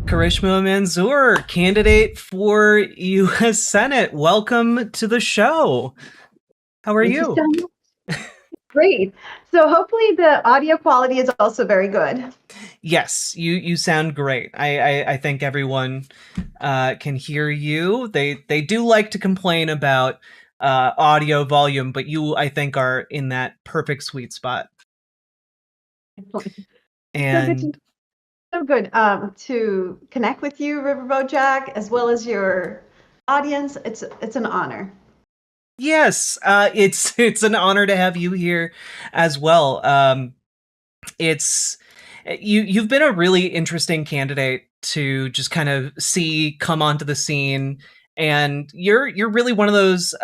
Karishma Manzur, candidate for U.S. Senate. Welcome to the show. How are Thank you you? so much. Great. So hopefully the audio quality is also very good. Yes, you sound great. I think everyone can hear you. They do like to complain about audio volume, but you, I think, are in that perfect sweet spot. Excellent. So good And to connect with you, Riverboat Jack, as well as your audience. It's an honor. yes, it's an honor to have you here as well. It's you've been a really interesting candidate to just kind of see come onto the scene, and you're really one of those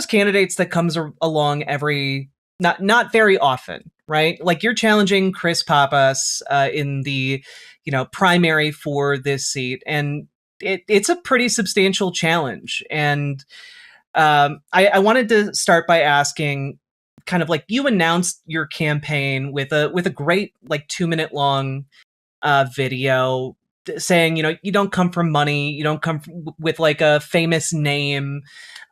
candidates that comes along every not very often, right? Like you're challenging Chris Pappas in the primary for this seat, and it's a pretty substantial challenge. And I wanted to start by asking, kind of like you announced your campaign with a great like 2 minute long video saying, you don't come from money, you don't come with like a famous name,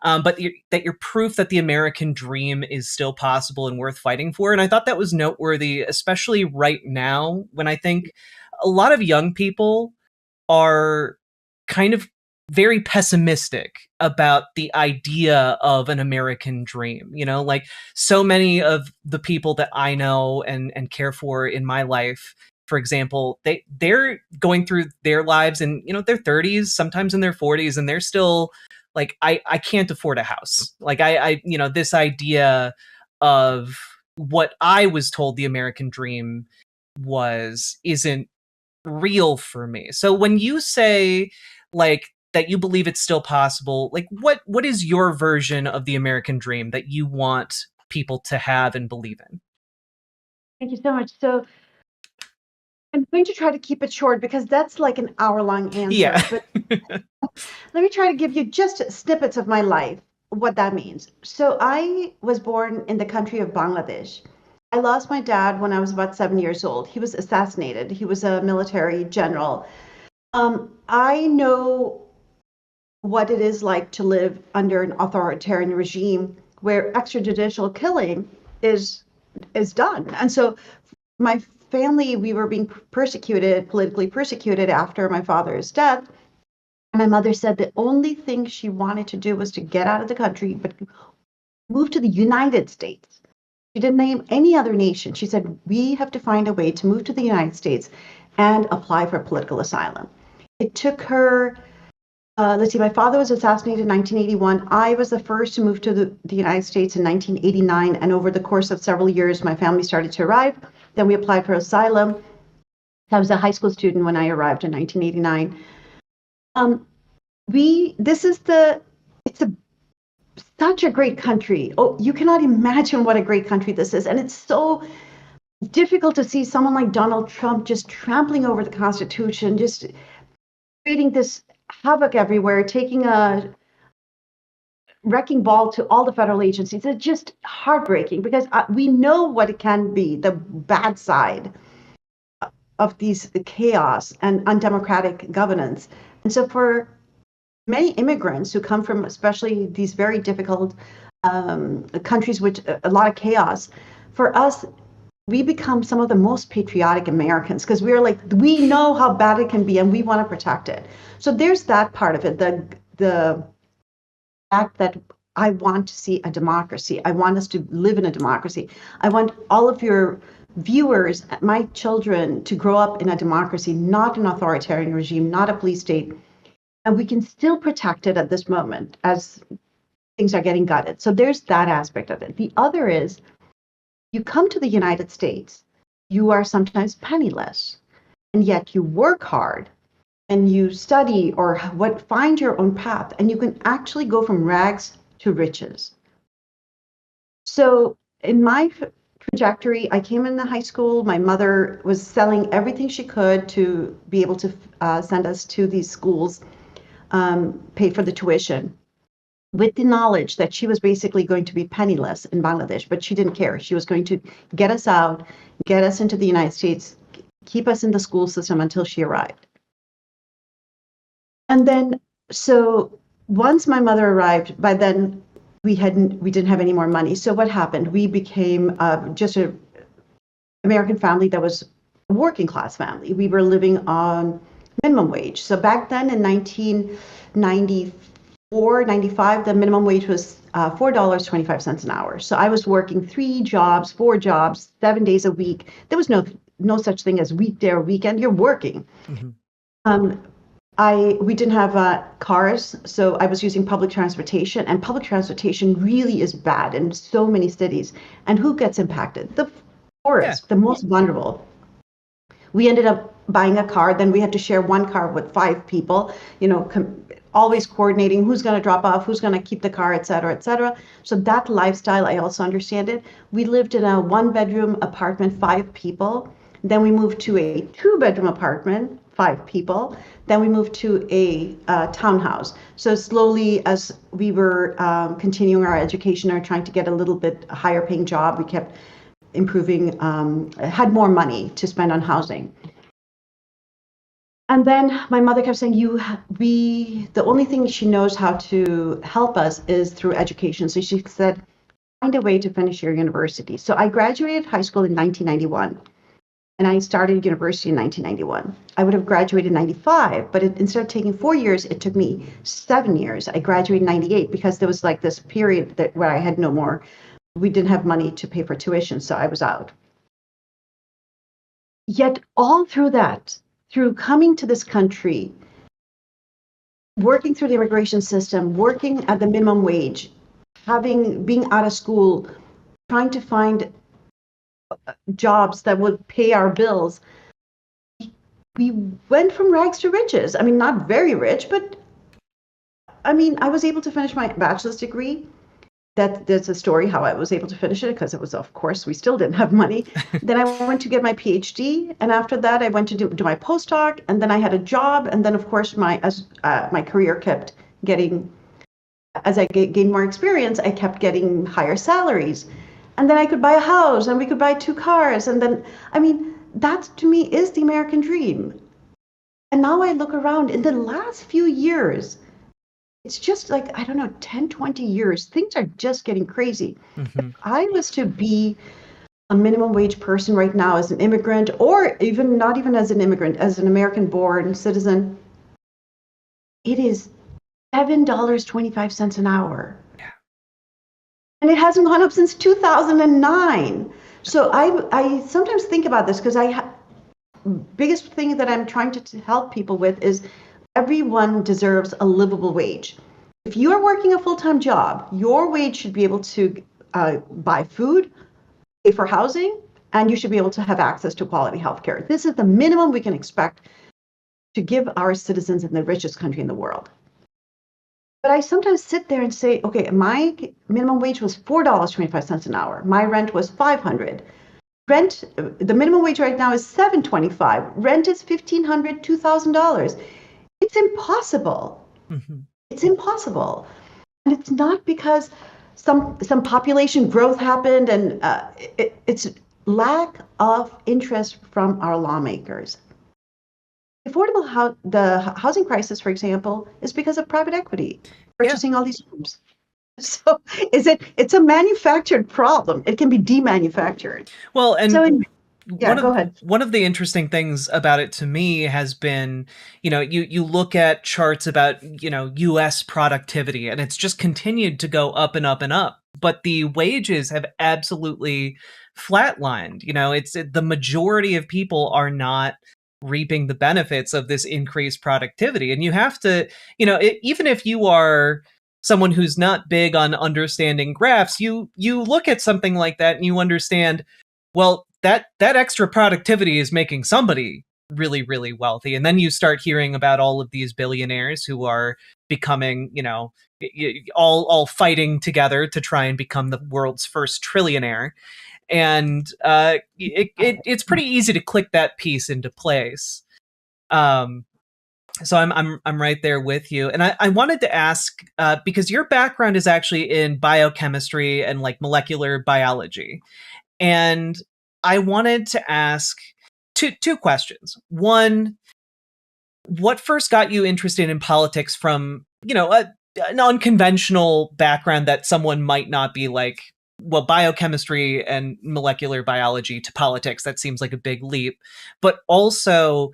but that you're proof that the American dream is still possible and worth fighting for. And I thought that was noteworthy, especially right now when I think a lot of young people are kind of very pessimistic about the idea of an American dream. Like so many of the people that I know and care for in my life, for example, they're going through their lives in their 30s, sometimes in their 40s, and they're still like, I can't afford a house. Like I this idea of what I was told the American dream isn't real for me. So when you say like that you believe it's still possible, like what is your version of the American dream that you want people to have and believe in? Thank you so much. So I'm going to try to keep it short because that's like an hour-long answer. Yeah. But let me try to give you just snippets of my life, what that means. So I was born in the country of Bangladesh. I lost my dad when I was about 7 years old. He was assassinated. He was a military general. I know what it is like to live under an authoritarian regime where extrajudicial killing is done. And so my family, we were being persecuted, politically persecuted after my father's death. And my mother said the only thing she wanted to do was to get out of the country, but move to the United States. She didn't name any other nation. She said, we have to find a way to move to the United States and apply for political asylum. It took her, let's see, my father was assassinated in 1981. I was the first to move to the United States in 1989. And over the course of several years, my family started to arrive. Then we applied for asylum. I was a high school student when I arrived in 1989. It's such a great country. Oh, you cannot imagine what a great country this is. And it's so difficult to see someone like Donald Trump just trampling over the Constitution, just creating this havoc everywhere, taking a wrecking ball to all the federal agencies. It's just heartbreaking because we know what it can be, the bad side of the chaos and undemocratic governance. And so for many immigrants who come from especially these very difficult countries with a lot of chaos, for us, we become some of the most patriotic Americans because we're like, we know how bad it can be and we want to protect it. So there's that part of it, the fact that I want to see a democracy. I want us to live in a democracy. I want all of your viewers, my children, to grow up in a democracy, not an authoritarian regime, not a police state. And we can still protect it at this moment as things are getting gutted. So there's that aspect of it. The other is you come to the United States, you are sometimes penniless, and yet you work hard and you study or find your own path, and you can actually go from rags to riches. So in my trajectory, I came into high school. My mother was selling everything she could to be able to send us to these schools, pay for the tuition, with the knowledge that she was basically going to be penniless in Bangladesh, but she didn't care. She was going to get us out, get us into the United States, keep us in the school system until she arrived. And then, so once my mother arrived, by then we didn't have any more money. So what happened? We became just an American family that was a working class family. We were living on minimum wage. So back then in 1994, 95, the minimum wage was $4.25 an hour. So I was working 3 jobs, 4 jobs, 7 days a week. There was no such thing as weekday or weekend. You're working. Mm-hmm. We didn't have cars, so I was using public transportation, and public transportation really is bad in so many cities. And who gets impacted? The poorest, the most vulnerable. We ended up buying a car, then we had to share one car with 5 people, always coordinating who's going to drop off, who's going to keep the car, et cetera, et cetera. So that lifestyle, I also understand it. We lived in a 1-bedroom apartment, 5 people. Then we moved to a 2-bedroom apartment, 5 people. Then we moved to a townhouse. So slowly, as we were continuing our education or trying to get a little bit higher paying job, we kept improving, had more money to spend on housing. And then my mother kept saying, the only thing she knows how to help us is through education. So she said, find a way to finish your university. So I graduated high school in 1991. And I started university in 1991. I would have graduated in 95, but instead of taking 4 years, it took me 7 years. I graduated in 98 because there was like this period where I had no more, we didn't have money to pay for tuition, so I was out. Yet all through that, through coming to this country, working through the immigration system, working at the minimum wage, being out of school, trying to find jobs that would pay our bills, we went from rags to riches. I mean, not very rich, but I mean, I was able to finish my bachelor's degree. There's a story how I was able to finish it, because it was, of course, we still didn't have money. Then I went to get my PhD, and after that, I went to do my postdoc, and then I had a job, and then, of course, my career kept getting, as I gained more experience, I kept getting higher salaries. And then I could buy a house, and we could buy 2 cars. And then, I mean, that to me is the American dream. And now I look around in the last few years, it's just like, I don't know, 10, 20 years, things are just getting crazy. Mm-hmm. If I was to be a minimum wage person right now as an immigrant, or even not even as an immigrant, as an American-born citizen, it is $7.25 an hour. And it hasn't gone up since 2009. So I sometimes think about this, because biggest thing that I'm trying to help people with is everyone deserves a livable wage. If you are working a full-time job, your wage should be able to buy food, pay for housing, and you should be able to have access to quality healthcare. This is the minimum we can expect to give our citizens in the richest country in the world. But I sometimes sit there and say, okay, my minimum wage was $4.25 an hour. My rent was $500. Rent, the minimum wage right now is $7.25. Rent is $1,500, $2,000. It's impossible. Mm-hmm. It's impossible. And it's not because some population growth happened, and it's lack of interest from our lawmakers. The housing crisis, for example, is because of private equity purchasing all these homes. So it's a manufactured problem. It can be demanufactured. Well, and so go ahead. One of the interesting things about it to me has been, you look at charts about, US productivity, and it's just continued to go up and up and up. But the wages have absolutely flatlined. It's the majority of people are not reaping the benefits of this increased productivity. And you have to, even if you are someone who's not big on understanding graphs, you look at something like that and you understand, well, that extra productivity is making somebody really, really wealthy. And then you start hearing about all of these billionaires who are becoming, all fighting together to try and become the world's first trillionaire. And it's pretty easy to click that piece into place. So I'm right there with you. And I wanted to ask, because your background is actually in biochemistry and like molecular biology. And I wanted to ask, two questions. One, what first got you interested in politics from, an unconventional background that someone might not be like, well, biochemistry and molecular biology to politics, that seems like a big leap. But also,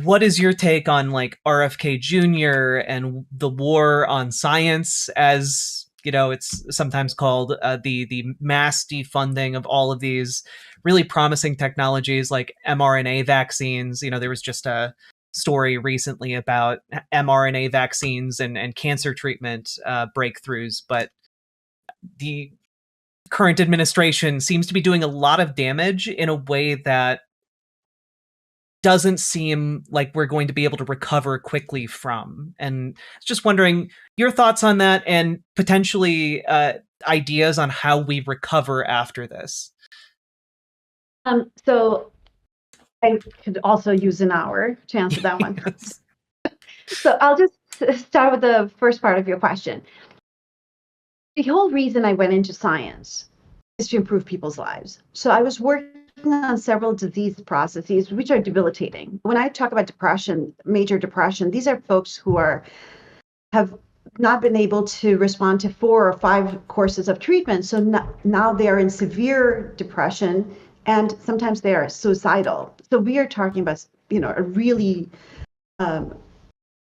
what is your take on like RFK Jr. and the war on science, as it's sometimes called, the mass defunding of all of these really promising technologies like mRNA vaccines? There was just a story recently about mRNA vaccines and cancer treatment breakthroughs, but the current administration seems to be doing a lot of damage in a way that doesn't seem like we're going to be able to recover quickly from. And just wondering your thoughts on that, and potentially ideas on how we recover after this. So I could also use an hour to answer that one. Yes. So I'll just start with the first part of your question. The whole reason I went into science is to improve people's lives. So I was working on several disease processes which are debilitating. When I talk about depression, major depression, these are folks who have not been able to respond to 4 or 5 courses of treatment. So now they are in severe depression, and sometimes they are suicidal. So we are talking about, a really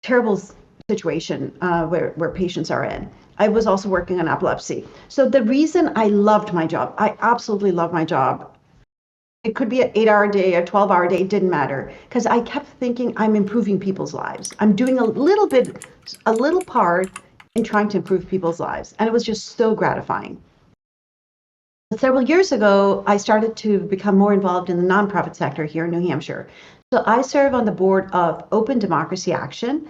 terrible situation where patients are in. I was also working on epilepsy. So the reason I loved my job, I absolutely love my job. It could be an 8-hour day, a 12-hour day, it didn't matter. Because I kept thinking I'm improving people's lives. I'm doing a little part in trying to improve people's lives. And it was just so gratifying. Several years ago, I started to become more involved in the nonprofit sector here in New Hampshire. So I serve on the board of Open Democracy Action.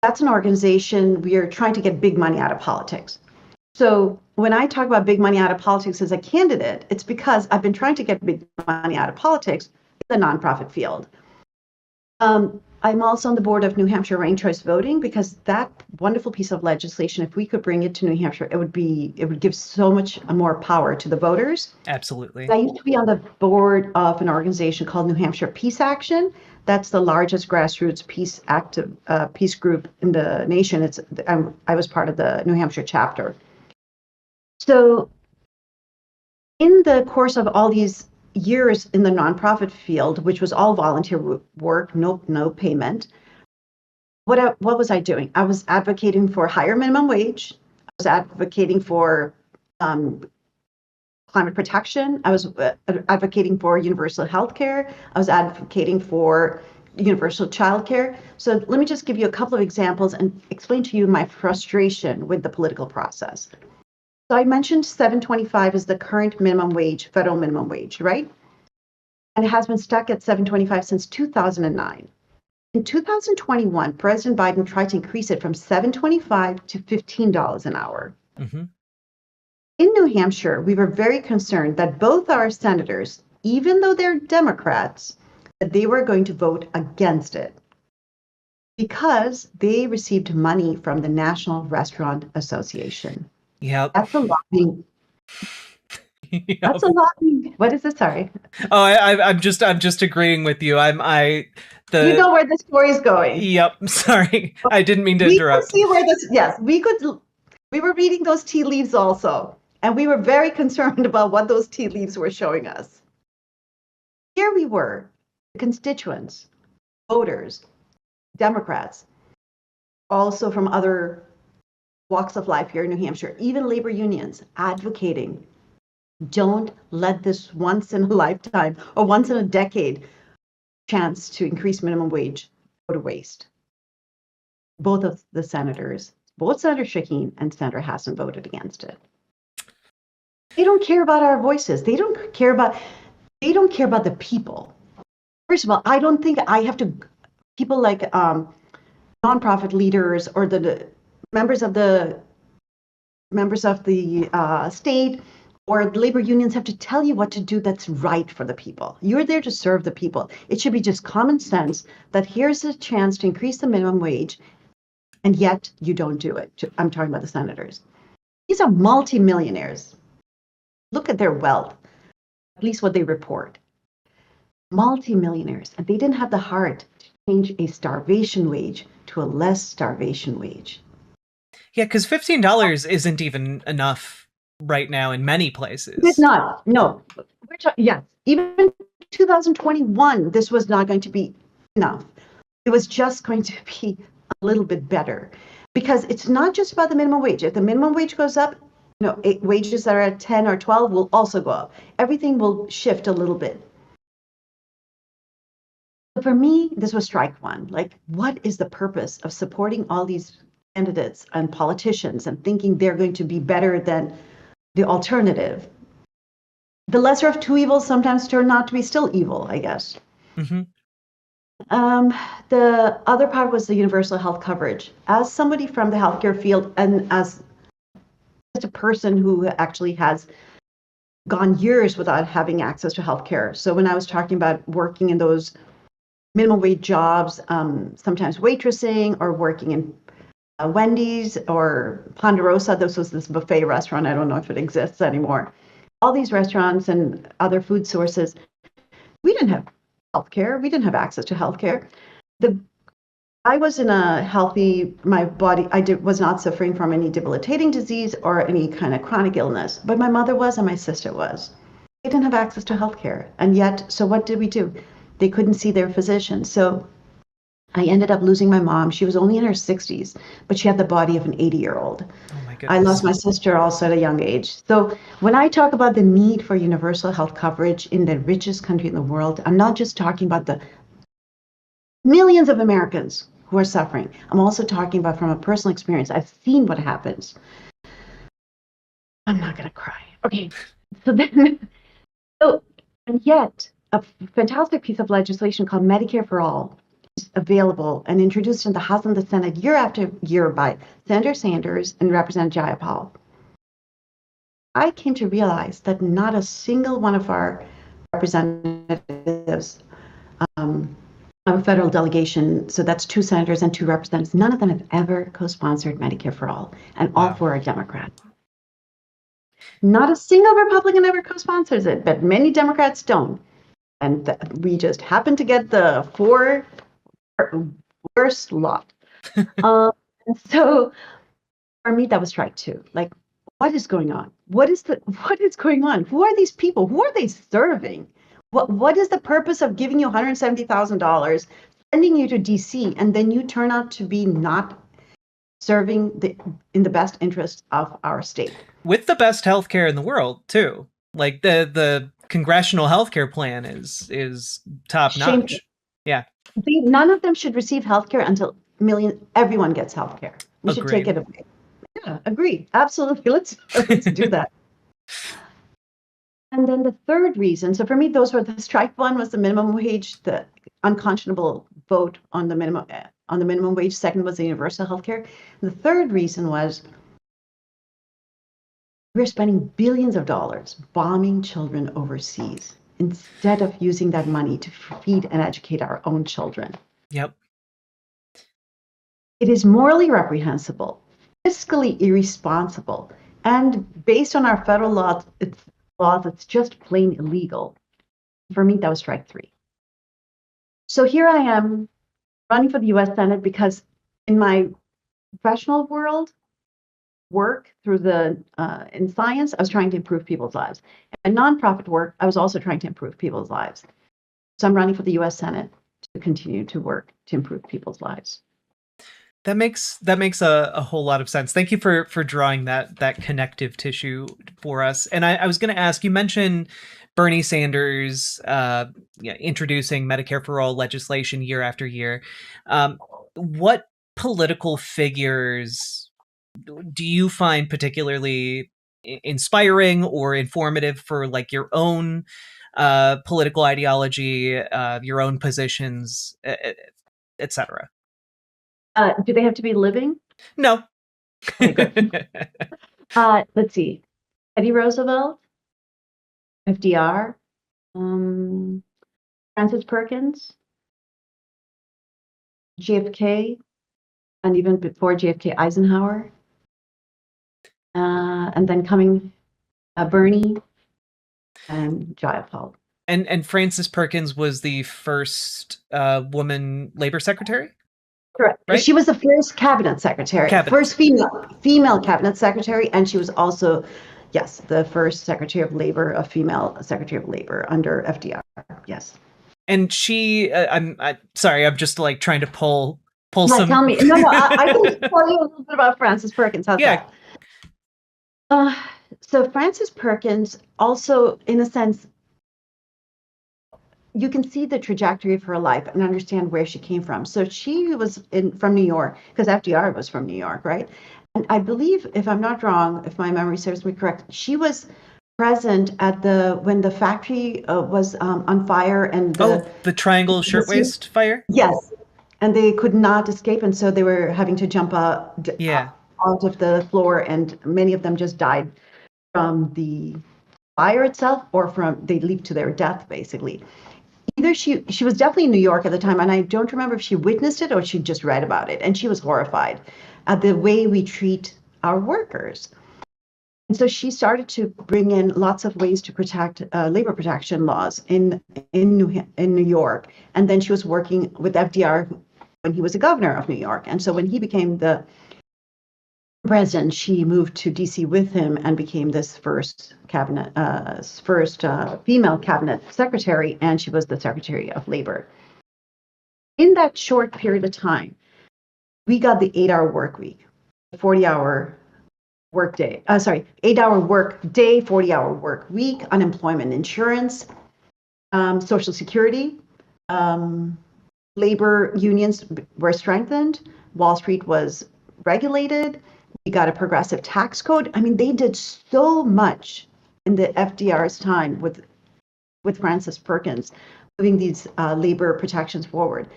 That's an organization, we are trying to get big money out of politics. So when I talk about big money out of politics as a candidate, it's because I've been trying to get big money out of politics in the nonprofit field. I'm also on the board of New Hampshire Ranked Choice Voting, because that wonderful piece of legislation, if we could bring it to New Hampshire, it would give so much more power to the voters. Absolutely. I used to be on the board of an organization called New Hampshire Peace Action. That's the largest grassroots peace group in the nation. I was part of the New Hampshire chapter. So in the course of all these years in the nonprofit field, which was all volunteer work, no payment, what was I doing? I was advocating for higher minimum wage. I was advocating for climate protection. I was advocating for universal health care. I was advocating for universal childcare. So let me just give you a couple of examples and explain to you my frustration with the political process. So I mentioned $7.25 is the current minimum wage, federal minimum wage, right? And it has been stuck at $7.25 since 2009. In 2021, President Biden tried to increase it from $7.25 to $15 an hour. Mm-hmm. In New Hampshire, we were very concerned that both our senators, even though they're Democrats, that they were going to vote against it because they received money from the National Restaurant Association. Yep. That's a lobbying. Yep. That's a lobbying. What is it? Sorry. Oh, I'm just agreeing with you. You know where the story is going. Yep. Sorry, I didn't mean to interrupt. We could see where this. Yes, we were reading those tea leaves also, and we were very concerned about what those tea leaves were showing us. Here we were, constituents, voters, Democrats, also from other walks of life here in New Hampshire, even labor unions advocating, don't let this once in a lifetime or once in a decade chance to increase minimum wage go to waste. Both of the senators, both Senator Shaheen and Senator Hassan, voted against it. They don't care about our voices. They don't care about the people. First of all, I don't think I have to, people like nonprofit leaders or the members of the state or the labor unions have to tell you what to do that's right for the people. You're there to serve the people. It should be just common sense that here's a chance to increase the minimum wage, and yet you don't do it. I'm talking about the senators. These are multimillionaires. Look at their wealth, at least what they report. multimillionaires, and they didn't have the heart to change a starvation wage to a less starvation wage. Yeah, because $15 isn't even enough right now in many It's places. not. No. Yes. Even 2021, this was not going to be enough. It was just going to be a little bit better, because it's not just about the minimum wage. If the minimum wage goes up, wages that are at 10 or 12 will also go up. Everything will shift a little bit. But for me, this was strike one. Like, what is the purpose of supporting all these candidates and politicians and thinking they're going to be better than the alternative? The lesser of two evils sometimes turn out to be still evil, I guess. Mm-hmm. The other part was the universal health coverage. As somebody from the healthcare field, and as a person who actually has gone years without having access to healthcare. So when I was talking about working in those minimum wage jobs, sometimes waitressing or working in Wendy's or Ponderosa, this was this buffet restaurant. I don't know if it exists anymore. All these restaurants and other food sources, we didn't have healthcare. We didn't have access to healthcare. I was in a healthy, my body, was not suffering from any debilitating disease or any kind of chronic illness, but my mother was and my sister was. They didn't have access to healthcare. And yet, so what did we do? They couldn't see their physician. So I ended up losing my mom. She was only in her 60s, but she had the body of an 80-year-old. Oh my I lost goodness. my sister also at a young age. So when I talk about the need for universal health coverage in the richest country in the world, I'm not just talking about the millions of Americans who are suffering. I'm also talking about from a personal experience. I've seen what happens. I'm not going to cry. Okay. So then, and yet a fantastic piece of legislation called Medicare for All is available and introduced in the House and the Senate year after year by Senator Sanders and Representative Jayapal. I came to realize that not a single one of our representatives, our federal delegation, so that's 2 senators and 2 representatives, none of them have ever co-sponsored Medicare for All, and all Wow. 4 are Democrats. Not a single Republican ever co-sponsors it, but many Democrats don't. And we just happen to get the 4 worst lot. So for me, that was strike 2. Like, what is going on? What is going on? Who are these people? Who are they serving? What is the purpose of giving you $170,000, sending you to DC, and then you turn out to be not serving in the best interest of our state? With the best healthcare in the world, too. Like the congressional healthcare plan is top notch. Yeah. None of them should receive healthcare until everyone gets healthcare. We should take Agreed. it away. Yeah, agree. Absolutely. Let's do that. And then the third reason, so for me, those were the strike one was the minimum wage, the unconscionable vote on the minimum wage. Second was the universal healthcare. And the third reason was we're spending billions of dollars bombing children overseas instead of using that money to feed and educate our own children. Yep. It is morally reprehensible, fiscally irresponsible, and based on our federal laws, it's just plain illegal. For me, that was strike 3. So here I am running for the US Senate because in my professional work through in science, I was trying to improve people's lives. And nonprofit work, I was also trying to improve people's lives. So I'm running for the US Senate to continue to work to improve people's lives. That makes a whole lot of sense. Thank you for drawing that connective tissue for us. And I was going to ask, you mentioned Bernie Sanders introducing Medicare for All legislation year after year. What political figures do you find particularly inspiring or informative for like your own political ideology, your own positions, etc.? Do they have to be living? No. Okay, good. Let's see. Teddy Roosevelt, FDR, Francis Perkins, JFK, and even before JFK, Eisenhower, and then coming Bernie and Jayapal. And Frances Perkins was the first woman labor secretary? Correct. Right? She was the first cabinet secretary, first female cabinet secretary, and she was also, yes, the first secretary of labor, a female secretary of labor under FDR. Yes. And she, sorry, I'm just like trying to pull some. Tell me. No, I can tell you a little bit about Frances Perkins. How's that? So Frances Perkins also, in a sense, you can see the trajectory of her life and understand where she came from. So she was from New York, because FDR was from New York, right? And I believe, if I'm not wrong, if my memory serves me correct, she was present at when the factory was on fire, and the Triangle Shirtwaist fire. Yes, and they could not escape, and so they were having to jump out of the floor, and many of them just died from the fire itself, or they leaped to their death, basically. Either she was definitely in New York at the time, and I don't remember if she witnessed it or she just read about it, and she was horrified at the way we treat our workers. And so she started to bring in lots of ways to protect labor protection laws in New York. And then she was working with FDR when he was a governor of New York. And so when he became the president, she moved to DC with him and became this first female cabinet secretary, and she was the Secretary of Labor. In that short period of time, we got the 8-hour work week, 40-hour work day, 8-hour work day, 40-hour work week, unemployment insurance, Social Security, labor unions were strengthened, Wall Street was regulated, we got a progressive tax code. I mean, they did so much in the FDR's time with Frances Perkins, moving these labor protections forward.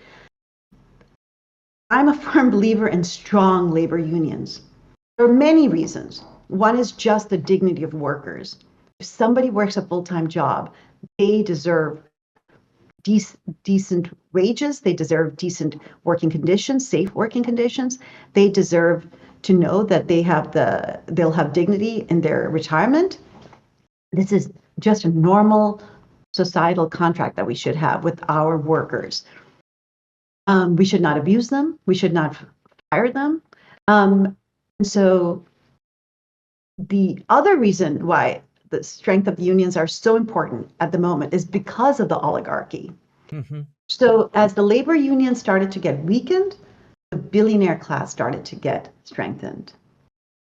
I'm a firm believer in strong labor unions. There are many reasons. One is just the dignity of workers. If somebody works a full-time job, they deserve decent wages, they deserve decent working conditions, safe working conditions. They deserve to know that they'll have dignity in their retirement. This is just a normal societal contract that we should have with our workers. We should not abuse them. We should not fire them. And so the other reason why the strength of the unions are so important at the moment is because of the oligarchy. Mm-hmm. So as the labor unions started to get weakened, the billionaire class started to get strengthened.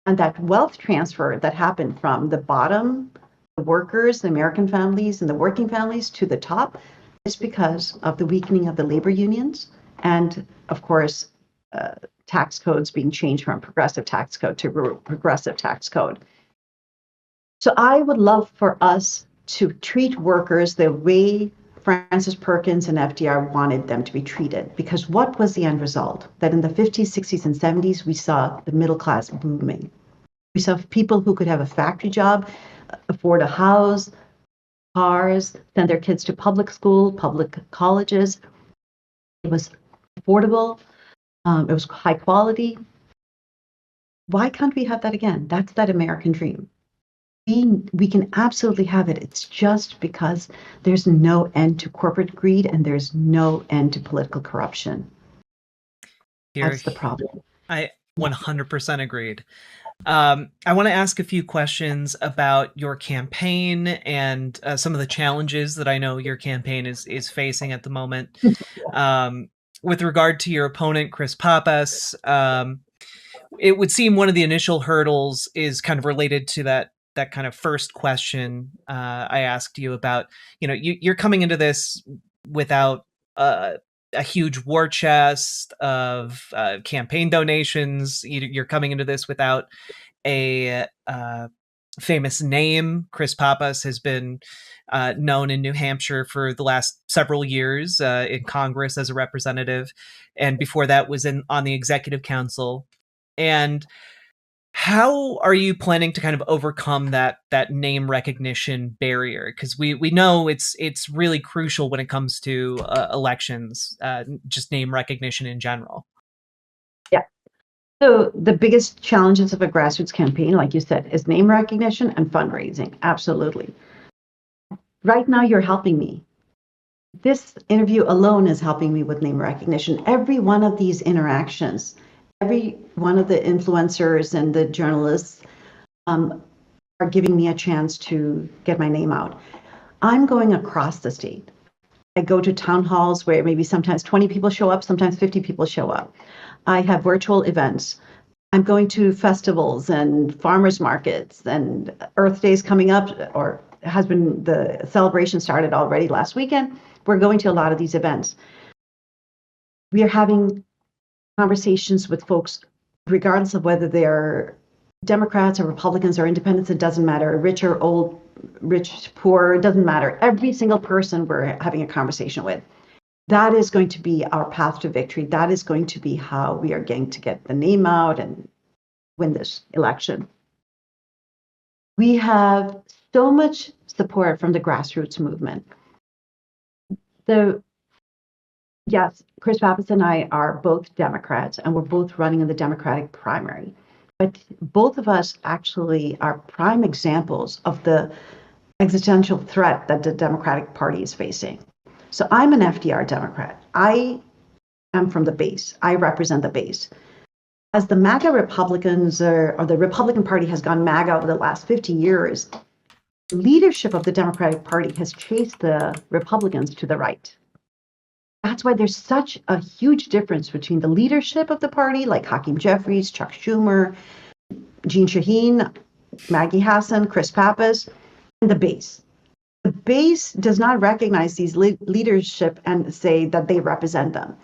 And that wealth transfer that happened from the bottom, the workers, the American families, and the working families to the top is because of the weakening of the labor unions. And of course, tax codes being changed from progressive tax code to progressive tax code. So I would love for us to treat workers the way Frances Perkins and FDR wanted them to be treated. Because what was the end result? That in the 50s, 60s, and 70s, we saw the middle class booming. We saw people who could have a factory job, afford a house, cars, send their kids to public school, public colleges. It was affordable. It was high quality. Why can't we have that again? That's that American dream. We can absolutely have it. It's just because there's no end to corporate greed and there's no end to political corruption. That's the problem. I 100% agreed. I want to ask a few questions about your campaign and some of the challenges that I know your campaign is facing at the moment. With regard to your opponent, Chris Pappas, it would seem one of the initial hurdles is kind of related to that kind of first question I asked you about. You know, you're coming into this without a huge war chest of campaign donations. You're coming into this without a famous name. Chris Pappas has been known in New Hampshire for the last several years in Congress as a representative, and before that was on the executive council. And how are you planning to kind of overcome that name recognition barrier? Because we know it's really crucial when it comes to elections, just name recognition in general. Yeah. So the biggest challenges of a grassroots campaign, like you said, is name recognition and fundraising. Absolutely. right now you're helping me. This interview alone is helping me with name recognition. Every one of these interactions, every one of the influencers and the journalists are giving me a chance to get my name out. I'm going across the state. I go to town halls where maybe sometimes 20 people show up, sometimes 50 people show up. I have virtual events. I'm going to festivals and farmers markets, and Earth Day's coming up, or has been, the celebration started already last weekend. We're going to a lot of these events. We are having conversations with folks, regardless of whether they're Democrats or Republicans or independents, it doesn't matter, rich or old, rich, poor, it doesn't matter. Every single person we're having a conversation with. That is going to be our path to victory. That is going to be how we are going to get the name out and win this election. We have so much support from the grassroots movement. Yes, Chris Pappas and I are both Democrats, and we're both running in the Democratic primary. But both of us actually are prime examples of the existential threat that the Democratic Party is facing. So I'm an FDR Democrat. I am from the base. I represent the base. As the MAGA Republicans or the Republican Party has gone MAGA over the last 50 years, leadership of the Democratic Party has chased the Republicans to the right. That's why there's such a huge difference between the leadership of the party, like Hakeem Jeffries, Chuck Schumer, Jeanne Shaheen, Maggie Hassan, Chris Pappas, and the base. The base does not recognize these leadership and say that they represent them.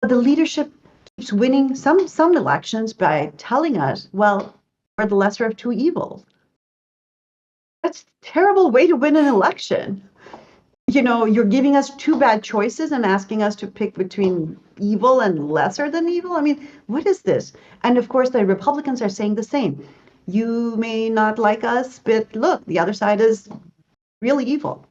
But the leadership keeps winning some elections by telling us, well, we're the lesser of two evils. That's a terrible way to win an election. You know, you're giving us two bad choices and asking us to pick between evil and lesser than evil. I mean, what is this? And of course, the Republicans are saying the same. You may not like us, but look, the other side is really evil.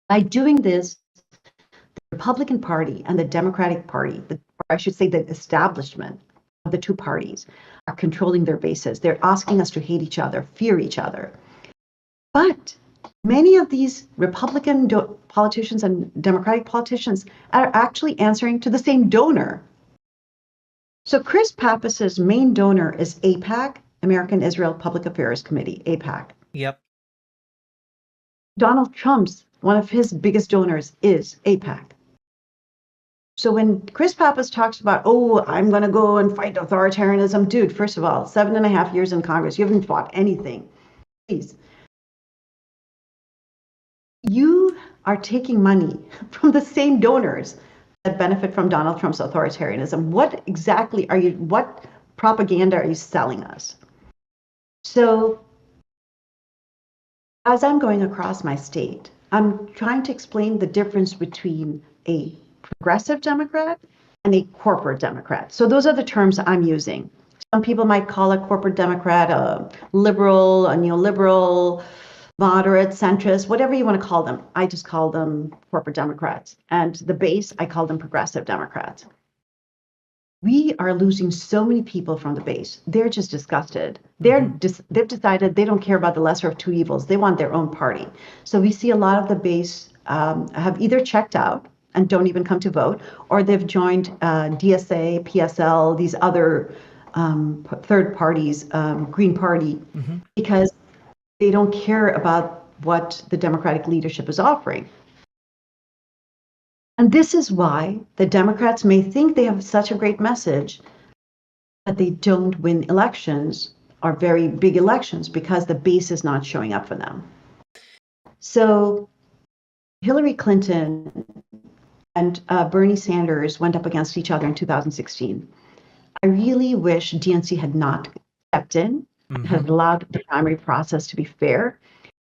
By doing this, the Republican Party and the Democratic Party, or I should say the establishment of the two parties, are controlling their bases. They're asking us to hate each other, fear each other. But many of these Republican politicians and Democratic politicians are actually answering to the same donor. So Chris Pappas's main donor is AIPAC, American Israel Public Affairs Committee, AIPAC. Yep. Donald Trump's, one of his biggest donors is AIPAC. So when Chris Pappas talks about, oh, I'm going to go and fight authoritarianism, dude, first of all, 7.5 years in Congress, you haven't fought anything. Please. You are taking money from the same donors that benefit from Donald Trump's authoritarianism. What propaganda are you selling us? So as I'm going across my state, I'm trying to explain the difference between a progressive Democrat and a corporate Democrat. So those are the terms I'm using. Some people might call a corporate Democrat a liberal, a neoliberal, moderate, centrist, whatever you want to call them. I just call them corporate Democrats. And the base, I call them progressive Democrats. We are losing so many people from the base. They're just disgusted. They've decided they don't care about the lesser of two evils. They want their own party. So we see a lot of the base have either checked out and don't even come to vote, or they've joined DSA, PSL, these other third parties, Green Party, because they don't care about what the Democratic leadership is offering. And this is why the Democrats may think they have such a great message, but they don't win elections or very big elections because the base is not showing up for them. So Hillary Clinton and Bernie Sanders went up against each other in 2016. I really wish DNC had not stepped in, had allowed the primary process to be fair,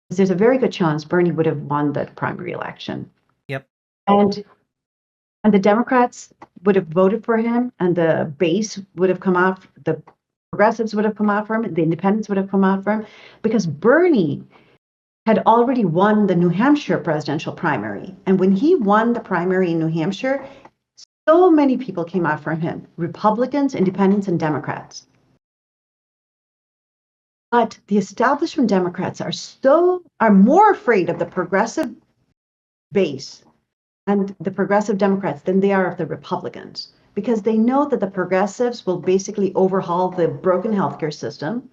because there's a very good chance Bernie would have won that primary election. Yep. And the Democrats would have voted for him, and the base would have come out, the progressives would have come out for him, the independents would have come out for him, because Bernie had already won the New Hampshire presidential primary. And when he won the primary in New Hampshire, so many people came out for him, Republicans, independents, and Democrats. But the establishment Democrats are more afraid of the progressive base and the progressive Democrats than they are of the Republicans, because they know that the progressives will basically overhaul the broken healthcare system,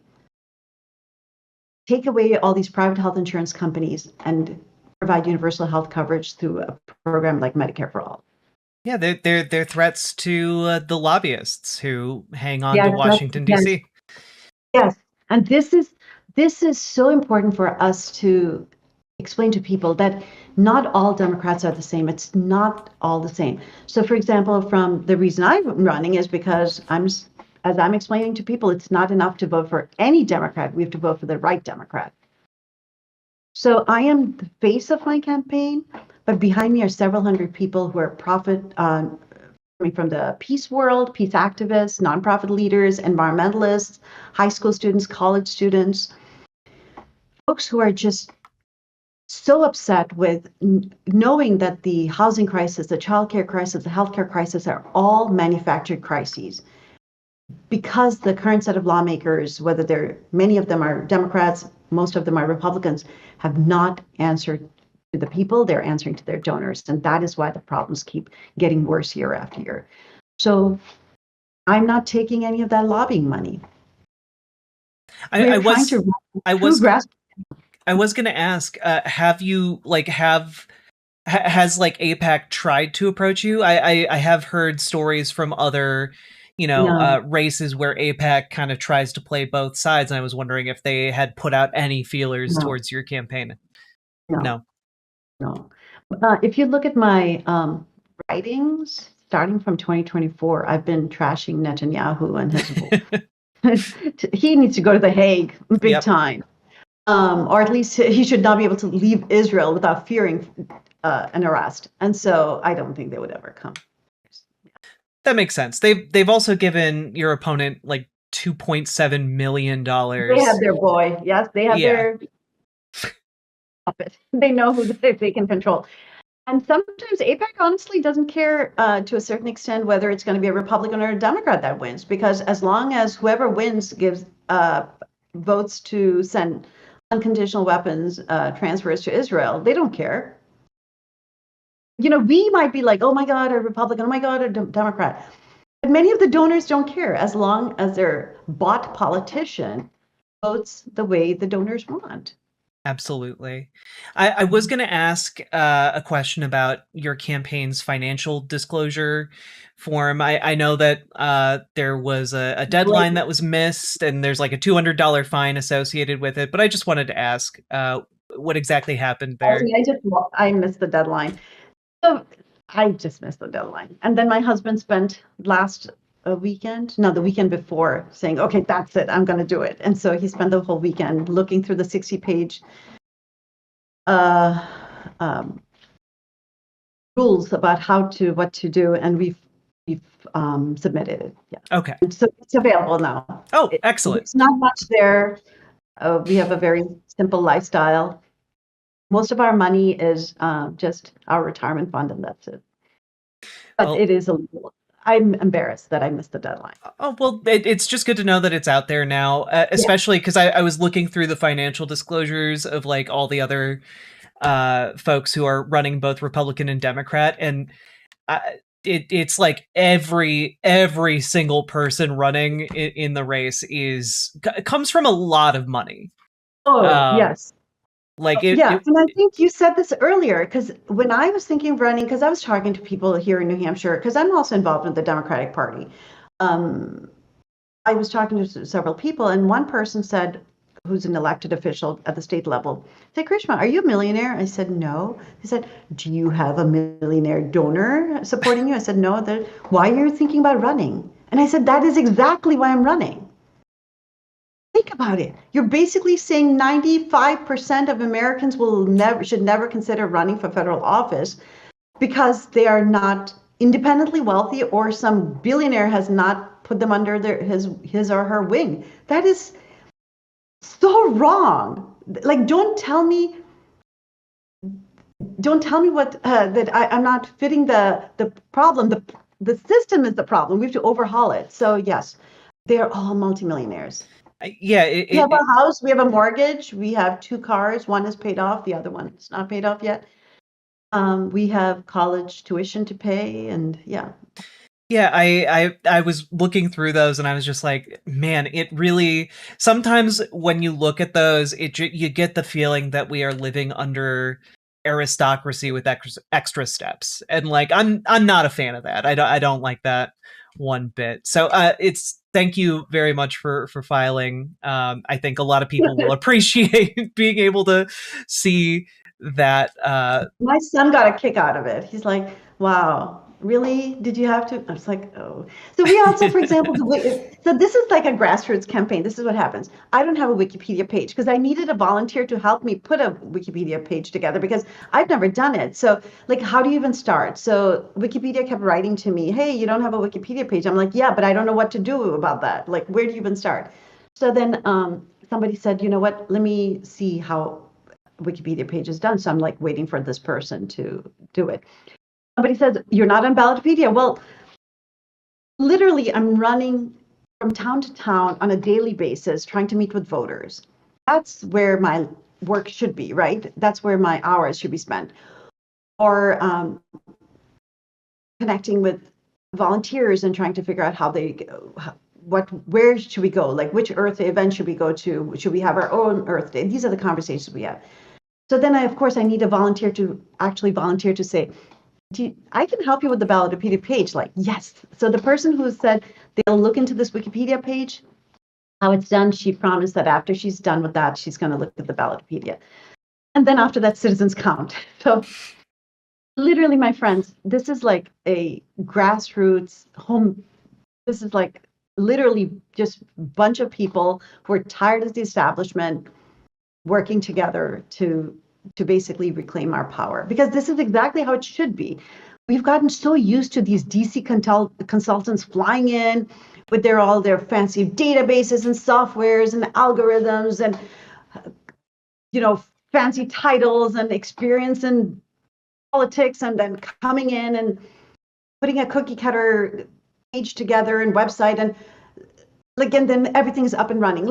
take away all these private health insurance companies, and provide universal health coverage through a program like Medicare for All. Yeah, they're threats to the lobbyists who hang on to Yeah, Washington, yes, D.C. yes. And this is so important for us to explain to people that not all Democrats are the same. It's not all the same. So, for example, from the reason I'm running is because as I'm explaining to people, it's not enough to vote for any Democrat. We have to vote for the right Democrat. So I am the face of my campaign, but behind me are several hundred people who are coming from the peace world, peace activists, nonprofit leaders, environmentalists, high school students, college students, folks who are just so upset with knowing that the housing crisis, the childcare crisis, the healthcare crisis are all manufactured crises because the current set of lawmakers, many of them are Democrats, most of them are Republicans, have not answered to the people, they're answering to their donors. And that is why the problems keep getting worse year after year. So I'm not taking any of that lobbying money. I was grassroots. going to ask, have you has AIPAC tried to approach you? I have heard stories from other, No. races where AIPAC kind of tries to play both sides, and I was wondering if they had put out any feelers No. towards your campaign. No. If you look at my writings, starting from 2024, I've been trashing Netanyahu and his. He needs to go to The Hague big time. Or at least he should not be able to leave Israel without fearing an arrest. And so I don't think they would ever come. That makes sense. They've also given your opponent like $2.7 million. They have their boy. Yes, they have their puppet. They know who they can control. And sometimes AIPAC honestly doesn't care to a certain extent whether it's going to be a Republican or a Democrat that wins, because as long as whoever wins gives votes to send unconditional weapons transfers to Israel, they don't care. We might be like, oh my God, a Republican, oh my God, a Democrat. But many of the donors don't care as long as their bought politician votes the way the donors want. Absolutely. I was going to ask a question about your campaign's financial disclosure form. I know that there was a deadline that was missed, and there's like a $200 fine associated with it. But I just wanted to ask what exactly happened there. I missed the deadline. So I just missed the deadline. And then my husband spent the weekend before saying, okay, that's it, I'm going to do it. And so he spent the whole weekend looking through the 60-page rules about what to do. And we've submitted it. Yeah. Okay. So it's available now. Oh, excellent. It's not much there. We have a very simple lifestyle. Most of our money is just our retirement fund, and that's it. But it is I'm embarrassed that I missed the deadline. Oh, well, it's just good to know that it's out there now, especially because I was looking through the financial disclosures of like all the other folks who are running both Republican and Democrat, and it's like every single person running in the race comes from a lot of money. Oh, yes. And I think you said this earlier, because when I was thinking of running, because I was talking to people here in New Hampshire, because I'm also involved in the Democratic Party. I was talking to several people, and one person said, who's an elected official at the state level, said, Karishma, are you a millionaire? I said, no. He said, do you have a millionaire donor supporting you? I said, no. Why are you thinking about running? And I said, that is exactly why I'm running. Think about it. You're basically saying 95% of Americans should never consider running for federal office because they are not independently wealthy, or some billionaire has not put them under his or her wing. That is so wrong. Like, don't tell me what that I'm not fitting the problem. The system is the problem. We have to overhaul it. So yes, they're all multimillionaires. Yeah, We have a house, we have a mortgage, we have 2 cars. One is paid off, the other one is not paid off yet. We have college tuition to pay, and yeah. Yeah, I was looking through those and I was just like, man, it really sometimes when you look at those, you get the feeling that we are living under aristocracy with extra steps, and like I'm not a fan of that. I don't like that one bit. So it's thank you very much for filing. I think a lot of people will appreciate being able to see that. My son got a kick out of it. He's like, wow, really? Did you have to? I was like, oh. So we also, for example, so this is like a grassroots campaign. This is what happens. I don't have a Wikipedia page because I needed a volunteer to help me put a Wikipedia page together because I've never done it. So like, how do you even start? So Wikipedia kept writing to me, hey, you don't have a Wikipedia page. I'm like, yeah, but I don't know what to do about that. Like, where do you even start? So then somebody said, you know what, let me see how Wikipedia page is done. So I'm like waiting for this person to do it. Somebody says, you're not on Ballotpedia. Well, literally, I'm running from town to town on a daily basis, trying to meet with voters. That's where my work should be, right? That's where my hours should be spent. Or connecting with volunteers and trying to figure out how they where should we go? Like which Earth Day event should we go to? Should we have our own Earth Day? These are the conversations we have. So then of course, I need a volunteer to actually volunteer to say, I can help you with the Ballotpedia page. Like, yes. So the person who said they'll look into this Wikipedia page, how it's done, she promised that after she's done with that, she's going to look at the Ballotpedia. And then after that, citizens count. So literally, my friends, this is like a grassroots home. This is like literally just a bunch of people who are tired of the establishment working together to basically reclaim our power, because this is exactly how it should be. We've gotten so used to these DC consultants flying in with all their fancy databases and softwares and algorithms and fancy titles and experience in politics, and then coming in and putting a cookie cutter page together and website, and then everything's up and running.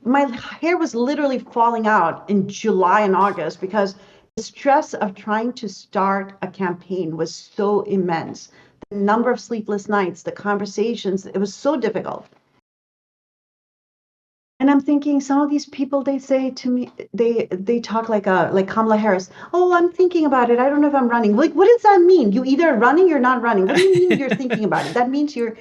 My hair was literally falling out in July and August because the stress of trying to start a campaign was so immense. The number of sleepless nights, the conversations, it was so difficult. And I'm thinking, some of these people, they say to me, they talk like Kamala Harris. Oh, I'm thinking about it. I don't know if I'm running. Like, what does that mean? You either running, you're not running. What do you mean you're thinking about it? That means your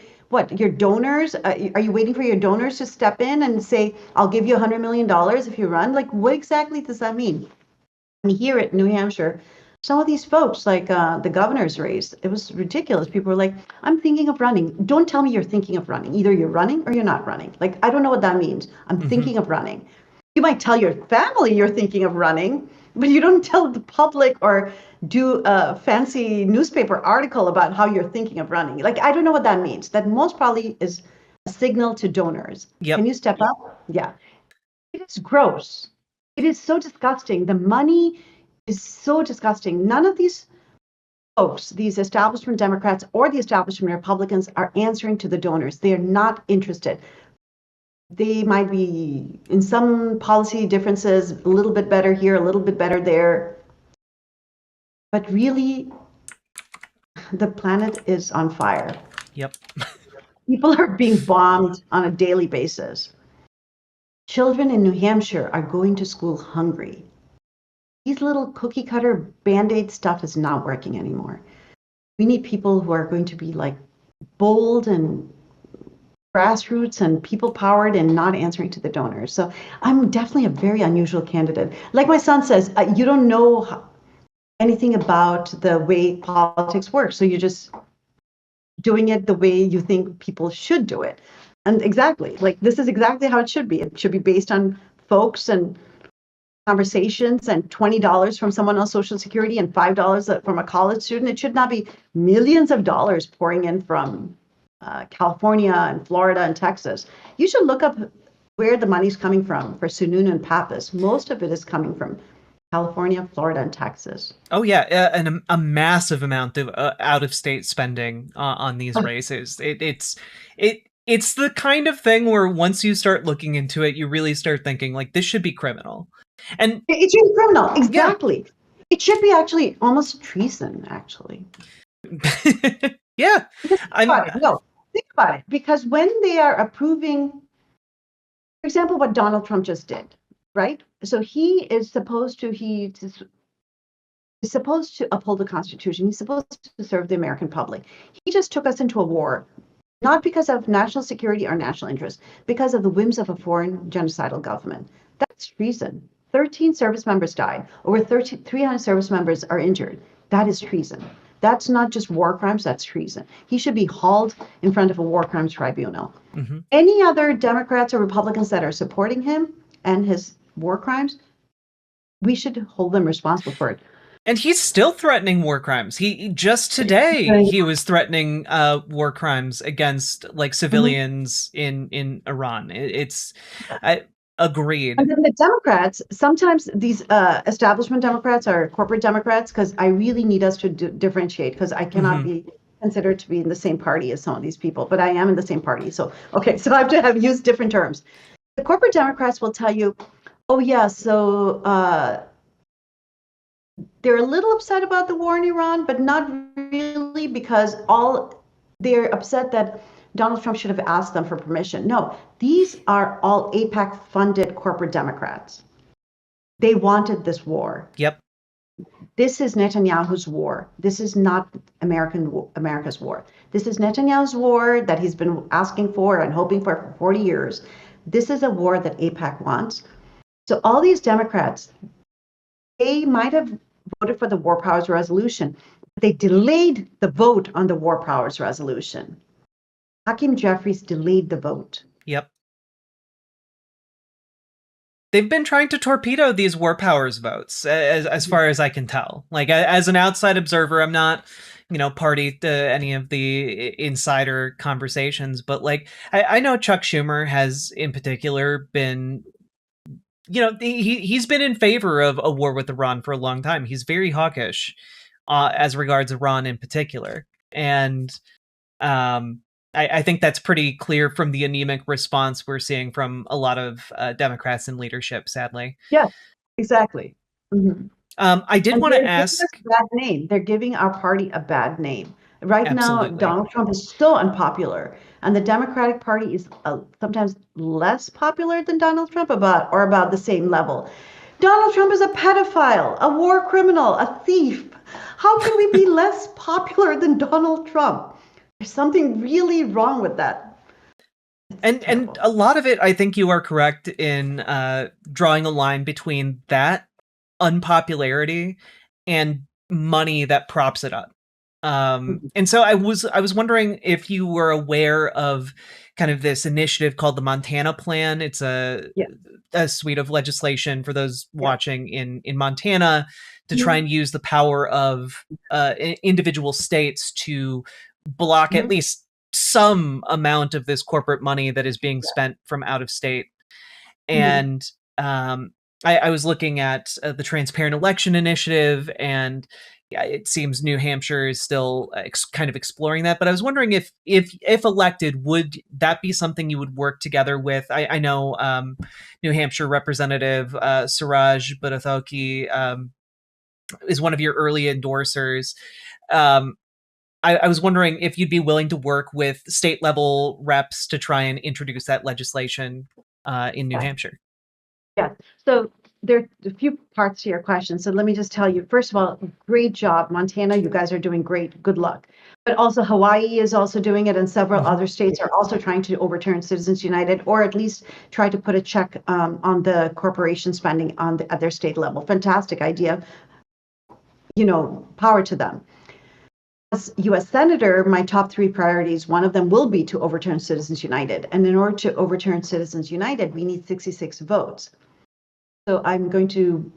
donors? Are you waiting for your donors to step in and say, I'll give you $100 million if you run? Like, what exactly does that mean? And here at New Hampshire, some of these folks, like the governor's race, it was ridiculous. People were like, I'm thinking of running. Don't tell me you're thinking of running. Either you're running or you're not running. Like, I don't know what that means. I'm thinking of running. You might tell your family you're thinking of running, but you don't tell the public or do a fancy newspaper article about how you're thinking of running. Like, I don't know what that means. That most probably is a signal to donors. Yep. Can you step up? Yeah. It is gross. It is so disgusting. The money is so disgusting. None of these folks, these establishment Democrats or the establishment Republicans, are answering to the donors. They are not interested. They might be in some policy differences, a little bit better here, a little bit better there. But really, the planet is on fire. Yep. People are being bombed on a daily basis. Children in New Hampshire are going to school hungry. These little cookie cutter Band-Aid stuff is not working anymore. We need people who are going to be like bold and grassroots and people powered and not answering to the donors. So I'm definitely a very unusual candidate. Like my son says, you don't know anything about the way politics works. So you're just doing it the way you think people should do it. And exactly, like this is exactly how it should be. It should be based on folks and conversations and $20 from someone on Social Security and $5 from a college student. It should not be millions of dollars pouring in from California and Florida and Texas. You should look up where the money's coming from for Sununu and Pappas. Most of it is coming from California, Florida, and Texas. Oh yeah, and a massive amount of out-of-state spending on these races. it's the kind of thing where once you start looking into it, you really start thinking like this should be criminal. And it should be criminal, exactly. Yeah. It should be actually almost treason, actually. Yeah. Think about it. Because when they are approving, for example, what Donald Trump just did, right? So he is supposed to uphold the Constitution. He's supposed to serve the American public. He just took us into a war, not because of national security or national interest, because of the whims of a foreign genocidal government. That's treason. 13 service members died. Over 300 service members are injured. That is treason. That's not just war crimes, that's treason. He should be hauled in front of a war crimes tribunal. Mm-hmm. Any other Democrats or Republicans that are supporting him and his war crimes, we should hold them responsible for it. And he's still threatening war crimes. He just today he was threatening war crimes against like civilians in Iran. It's agreed. And then the Democrats, sometimes these establishment Democrats are corporate Democrats, because I really need us to differentiate, because I cannot be considered to be in the same party as some of these people, but I am in the same party. So, okay, so I have to use different terms. The corporate Democrats will tell you, oh yeah, so they're a little upset about the war in Iran, but not really, because they're upset that Donald Trump should have asked them for permission. No, these are all AIPAC-funded corporate Democrats. They wanted this war. Yep. This is Netanyahu's war. This is not America's war. This is Netanyahu's war that he's been asking for and hoping for 40 years. This is a war that AIPAC wants. So all these Democrats, they might have voted for the War Powers Resolution, but they delayed the vote on the War Powers Resolution. Hakeem Jeffries delayed the vote. Yep. They've been trying to torpedo these war powers votes, as far as I can tell. Like, as an outside observer, I'm not, party to any of the insider conversations, but like, I know Chuck Schumer has in particular been, he's been in favor of a war with Iran for a long time. He's very hawkish as regards Iran in particular. And I think that's pretty clear from the anemic response we're seeing from a lot of Democrats in leadership, sadly. Yeah, exactly. Mm-hmm. I did want to ask. Bad name. They're giving our party a bad name. Right Absolutely. Now, Donald Trump is still unpopular, and the Democratic Party is sometimes less popular than Donald Trump, about the same level. Donald Trump is a pedophile, a war criminal, a thief. How can we be less popular than Donald Trump? There's something really wrong with that. And a lot of it, I think you are correct in drawing a line between that unpopularity and money that props it up. And so I was wondering if you were aware of kind of this initiative called the Montana Plan. It's a suite of legislation for those watching in Montana to try and use the power of individual states to block at least some amount of this corporate money that is being spent from out of state. And I was looking at the Transparent Election Initiative, and it seems New Hampshire is still kind of exploring that. But I was wondering if elected, would that be something you would work together with? I know New Hampshire Representative Suraj Butothoki is one of your early endorsers. I was wondering if you'd be willing to work with state level reps to try and introduce that legislation in New Hampshire. Yeah. So there are a few parts to your question. So let me just tell you, first of all, great job, Montana. You guys are doing great. Good luck. But also Hawaii is also doing it, and several other states are also trying to overturn Citizens United, or at least try to put a check on the corporation spending at their state level. Fantastic idea. Power to them. As U.S. Senator, my top 3 priorities, one of them will be to overturn Citizens United. And in order to overturn Citizens United, we need 66 votes. So I'm going to,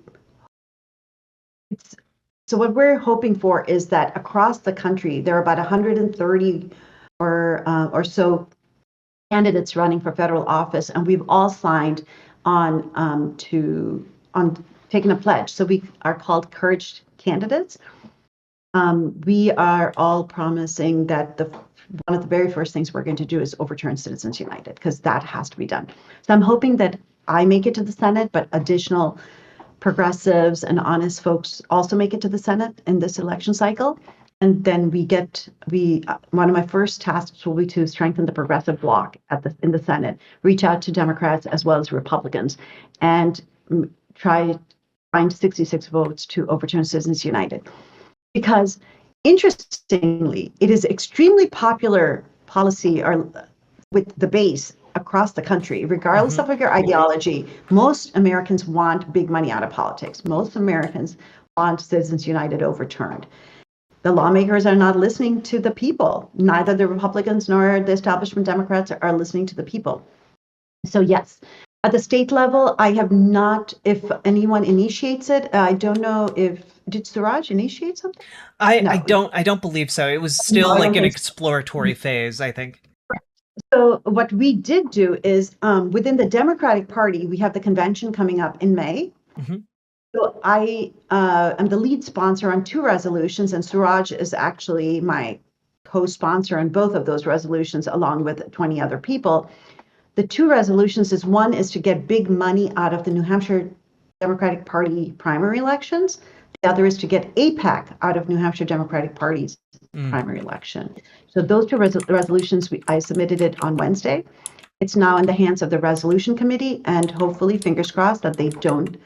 so what we're hoping for is that across the country, there are about 130 or so candidates running for federal office, and we've all signed on taking a pledge. So we are called Courage Candidates. We are all promising that the one of the very first things we're going to do is overturn Citizens United, because that has to be done. So I'm hoping that I make it to the Senate, but additional progressives and honest folks also make it to the Senate in this election cycle. And then one of my first tasks will be to strengthen the progressive bloc in the Senate, reach out to Democrats as well as Republicans, and try to find 66 votes to overturn Citizens United. Because interestingly, it is extremely popular policy with the base across the country, regardless of your ideology. Most Americans want big money out of politics. Most Americans want Citizens United overturned. The lawmakers are not listening to the people. Neither the Republicans nor the establishment Democrats are listening to the people. So yes, at the state level, I have not, if anyone initiates it, I don't know did Suraj initiate something? I don't believe so. It was still like an exploratory phase, I think. So what we did do is within the Democratic Party, we have the convention coming up in May. So I am the lead sponsor on 2 resolutions, and Suraj is actually my co-sponsor on both of those resolutions, along with 20 other people. The 2 resolutions one is to get big money out of the New Hampshire Democratic Party primary elections. The other is to get AIPAC out of New Hampshire Democratic Party's primary election. So those 2 resolutions, I submitted it on Wednesday. It's now in the hands of the resolution committee, and hopefully, fingers crossed, that they don't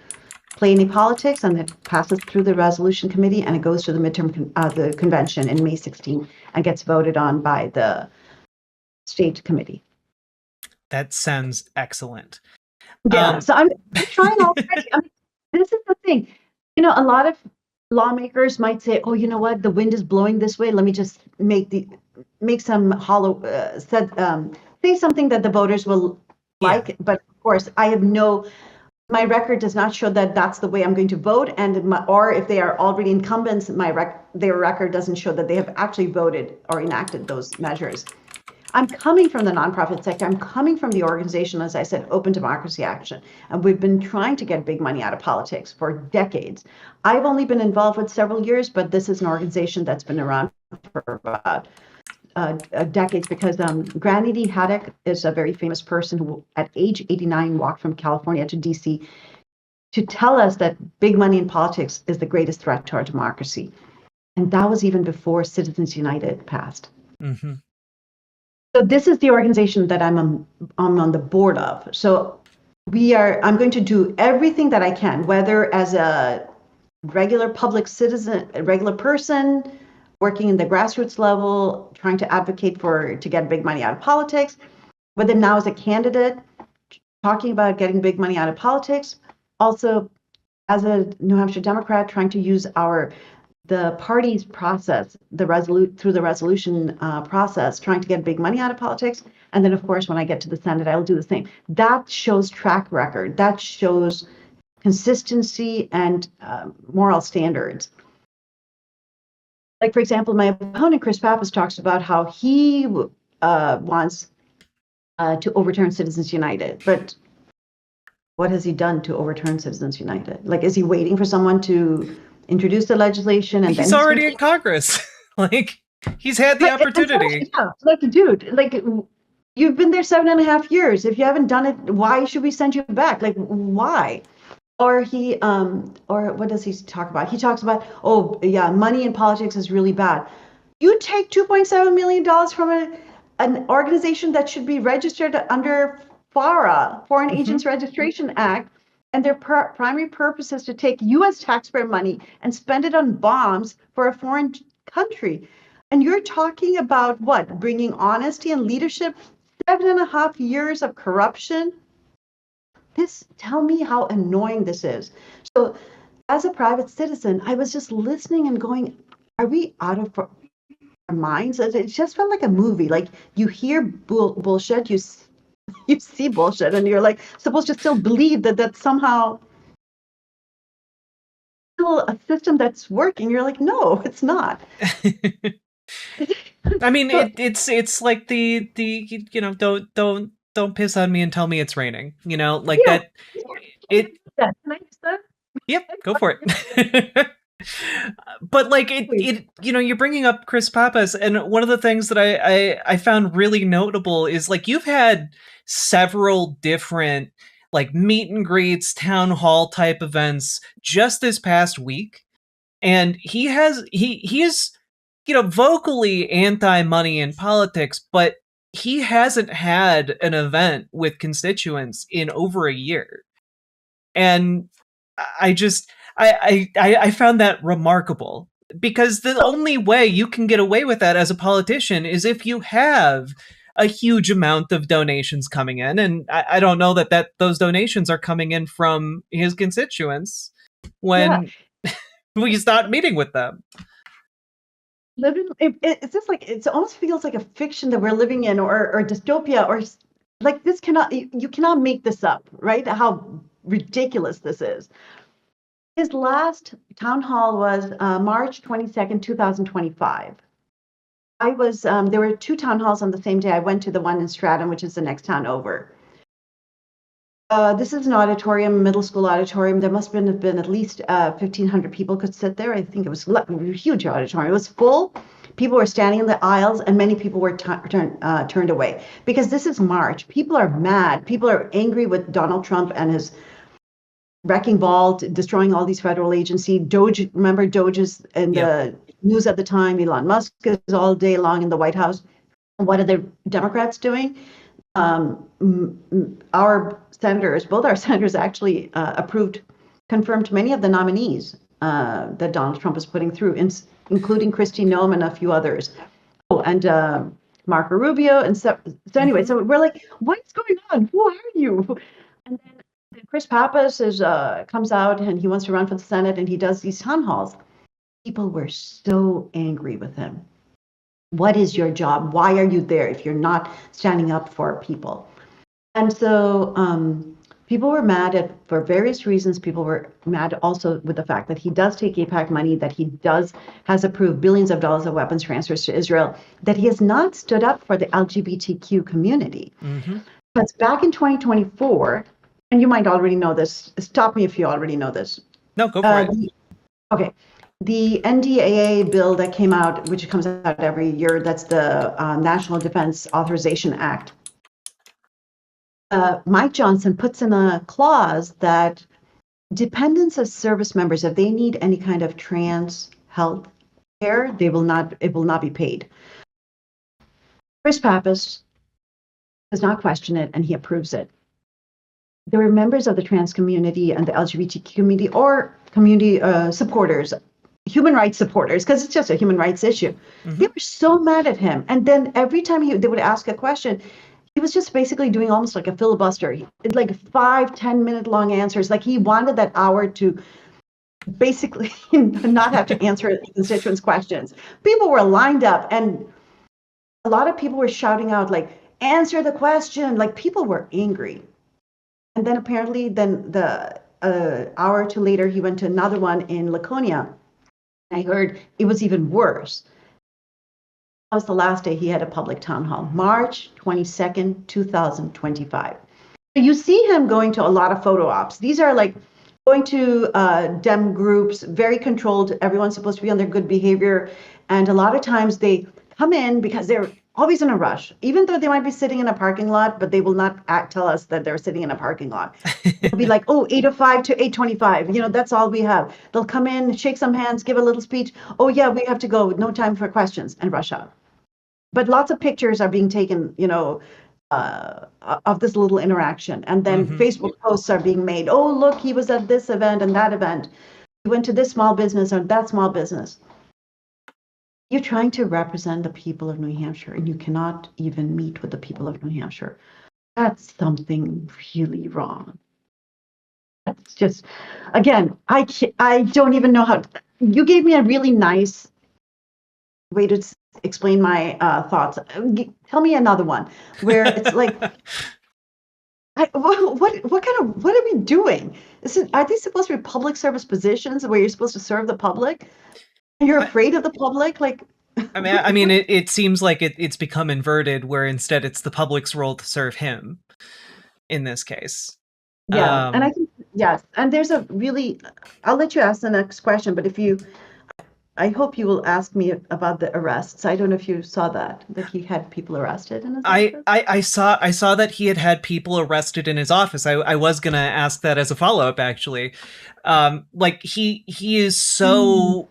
play any politics, and it passes through the resolution committee, and it goes to the the convention in May 16 and gets voted on by the state committee. That sounds excellent. Yeah, so I'm trying already. I mean, this is the thing. A lot of lawmakers might say, "Oh, you know what? The wind is blowing this way. Let me just make some hollow say something that the voters will like." But of course, my record does not show that that's the way I'm going to vote, or if they are already incumbents, their record doesn't show that they have actually voted or enacted those measures. I'm coming from the nonprofit sector. I'm coming from the organization, as I said, Open Democracy Action, and we've been trying to get big money out of politics for decades. I've only been involved with several years, but this is an organization that's been around for about decades, because Granny D. Haddock is a very famous person who, at age 89, walked from California to DC to tell us that big money in politics is the greatest threat to our democracy. And that was even before Citizens United passed. So this is the organization that I'm on the board of. So I'm going to do everything that I can, whether as a regular public citizen, a regular person, working in the grassroots level, trying to advocate to get big money out of politics, whether now as a candidate, talking about getting big money out of politics, also as a New Hampshire Democrat, trying to use the party's process, through the resolution process, trying to get big money out of politics. And then, of course, when I get to the Senate, I'll do the same. That shows track record. That shows consistency and moral standards. Like, for example, my opponent, Chris Pappas, talks about how he wants to overturn Citizens United. But what has he done to overturn Citizens United? Like, is he waiting for someone to introduce the legislation? And he's already in Congress. Like, he's had the opportunity. Yeah, like, dude, like, you've been there 7.5 years. If you haven't done it, why should we send you back? Like, why? Or or what does he talk about? He talks about, oh yeah, money in politics is really bad. You take $2.7 million from an organization that should be registered under FARA, Foreign Agents Registration Act, and their primary purpose is to take U.S. taxpayer money and spend it on bombs for a foreign country. And you're talking about what? Bringing honesty and leadership? 7.5 years of corruption? Tell me how annoying this is. So as a private citizen, I was just listening and going, are we out of our minds? It just felt like a movie. Like, you hear bullshit, you see bullshit, and you're like supposed to still believe that somehow still a system that's working. You're like, no, it's not. I mean, it's like the don't piss on me and tell me it's raining. Like that. Can I use that? Yep, go for it. But like it, you're bringing up Chris Pappas, and one of the things that I found really notable is like you've had several different like meet and greets, town hall type events just this past week, and he is vocally anti money in politics, but he hasn't had an event with constituents in over a year, and I just I found that remarkable, because the only way you can get away with that as a politician is if you have a huge amount of donations coming in, and I don't know that those donations are coming in from his constituents Yeah. when we start meeting with them. It's just like it almost feels like a fiction that we're living in, or dystopia, or like this cannot you cannot make this up, right? How ridiculous this is. His last town hall was March 22nd, 2025. I was there were two town halls on the same day. I went to the one in Stratham, which is the next town over. This is an auditorium, middle school auditorium. There must have been at least 1,500 people could sit there. I think it was a huge auditorium. It was full. People were standing in the aisles, and many people were turned away, because this is March. People are mad. People are angry with Donald Trump and his wrecking ball, destroying all these federal agencies. Doge, remember Doge is in the news at the time. Elon Musk is all day long in the White House. What are the Democrats doing? Our senators, both our senators actually confirmed many of the nominees that Donald Trump is putting through, including Kristi Noem and a few others. Oh, and Marco Rubio. And so anyway, so we're like, what's going on? Who are you? And then Chris Pappas comes out, and he wants to run for the Senate, and he does these town halls. People were so angry with him. What is your job? Why are you there if you're not standing up for people? And so people were mad for various reasons. People were mad also with the fact that he does take AIPAC money, that he has approved billions of dollars of weapons transfers to Israel, that he has not stood up for the LGBTQ community. Mm-hmm. But back in 2024, and you might already know this, stop me if you already know this. No, go for it. Okay. The NDAA bill that came out, which comes out every year, that's the National Defense Authorization Act. Mike Johnson puts in a clause that dependents of service members, if they need any kind of trans health care, it will not be paid. Chris Pappas does not question it, and he approves it. There were members of the trans community and the LGBT community, or community supporters, human rights supporters, because it's just a human rights issue. Mm-hmm. They were so mad at him. And then every time they would ask a question, he was just basically doing almost like a filibuster, like 5-10 minute long answers. Like he wanted that hour to basically not have to answer the constituents' questions. People were lined up, and a lot of people were shouting out, like, answer the question. Like people were angry. And then apparently the hour or two later, he went to another one in Laconia. I heard it was even worse. That was the last day he had a public town hall, March 22nd, 2025. So you see him going to a lot of photo ops. These are like going to Dem groups, very controlled. Everyone's supposed to be on their good behavior. And a lot of times they come in because they're always in a rush, even though they might be sitting in a parking lot, but they will not tell us that they're sitting in a parking lot. They'll be like, oh, 8:05 to 8:25. That's all we have. They'll come in, shake some hands, give a little speech. Oh, yeah, we have to go. No time for questions, and rush out. But lots of pictures are being taken, of this little interaction. And then Facebook posts are being made. Oh, look, he was at this event and that event. He went to this small business or that small business. You're trying to represent the people of New Hampshire, and you cannot even meet with the people of New Hampshire. That's something really wrong. That's just, again, I don't even know how. You gave me a really nice way to explain my thoughts. Tell me another one where it's like, what are we doing? Are these supposed to be public service positions where you're supposed to serve the public? You're afraid of the public? Like, I mean, it seems like it's become inverted, where instead it's the public's role to serve him in this case. Yeah, and I think Yes, and there's a really, I'll let you ask the next question, but I hope you will ask me about the arrests. I don't know if you saw that he had people arrested in his office. I saw that he had people arrested in his office. I was gonna ask that as a follow-up, actually. Like he is so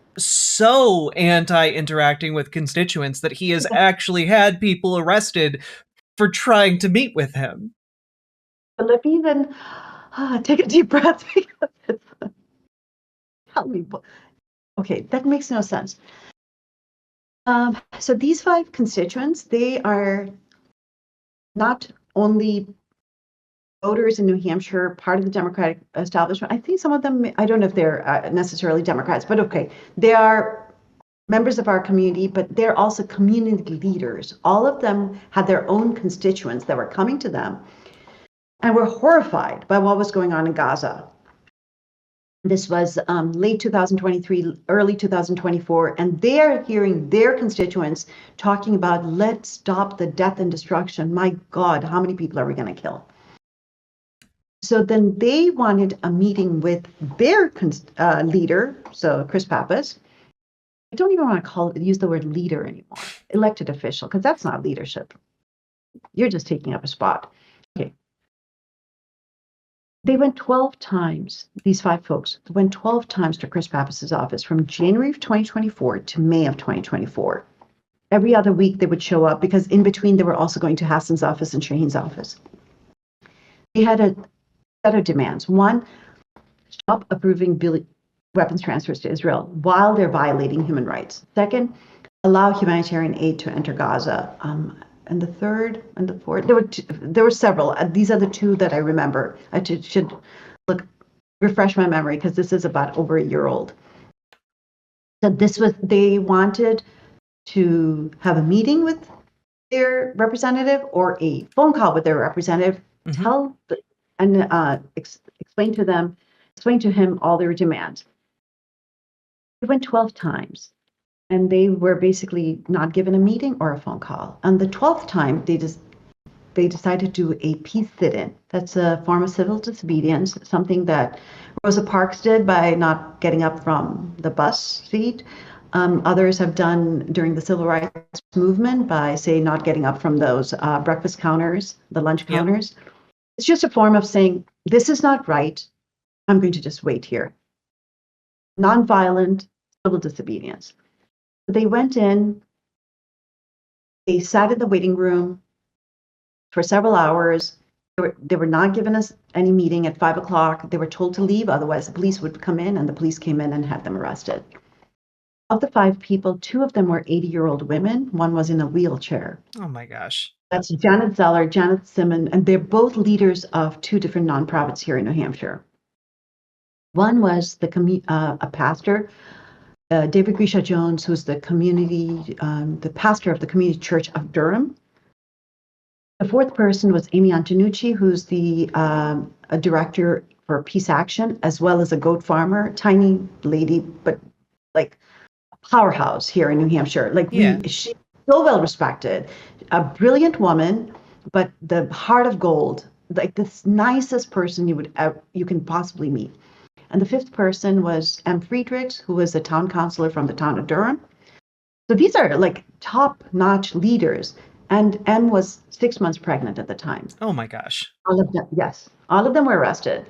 anti-interacting with constituents that he has actually had people arrested for trying to meet with him. Let me even take a deep breath because tell me. Okay, that makes no sense. So these 5 constituents, they are not only voters in New Hampshire, part of the Democratic establishment. I think some of them, I don't know if they're necessarily Democrats, but okay, they are members of our community, but they're also community leaders. All of them had their own constituents that were coming to them and were horrified by what was going on in Gaza. This was late 2023, early 2024, and they're hearing their constituents talking about, let's stop the death and destruction. My God, how many people are we going to kill? So then they wanted a meeting with their leader, so Chris Pappas. I don't even want to use the word leader anymore, elected official, because that's not leadership. You're just taking up a spot. Okay. They went 12 times, these 5 folks went 12 times to Chris Pappas's office from January of 2024 to May of 2024. Every other week they would show up because in between they were also going to Hassan's office and Shaheen's office. They had a set of demands. One, stop approving weapons transfers to Israel while they're violating human rights. Second, allow humanitarian aid to enter Gaza. And the third and the fourth, there were several. These are the 2 that I remember. I should refresh my memory because this is about over a year old. So they wanted to have a meeting with their representative or a phone call with their representative, explain to him all their demands. They went 12 times. And they were basically not given a meeting or a phone call. And the 12th time, they decided to do a peace sit-in. That's a form of civil disobedience, something that Rosa Parks did by not getting up from the bus seat. Others have done during the civil rights movement by, say, not getting up from those breakfast counters, the lunch counters. Yep. It's just a form of saying, this is not right. I'm going to just wait here. Nonviolent civil disobedience. They went in, they sat in the waiting room for several hours. They were not given us any meeting at 5 o'clock. They were told to leave, otherwise the police would come in, and the police came in and had them arrested. Of the 5 people, 2 of them were 80-year-old women. One was in a wheelchair. Oh my gosh. That's Janet Zeller, Janet Simon, and they're both leaders of 2 different nonprofits here in New Hampshire. One was a pastor, David Grisha Jones, who's the pastor of the Community Church of Durham. The 4th person was Amy Antonucci, who's the a director for Peace Action, as well as a goat farmer, tiny lady, but like a powerhouse here in New Hampshire. She's so well respected, a brilliant woman, but the heart of gold, like the nicest person you can possibly meet. And the 5th person was M. Friedrichs, who was a town councilor from the town of Durham. So these are like top-notch leaders. And M was 6 months pregnant at the time. Oh my gosh. All of them, yes. All of them were arrested.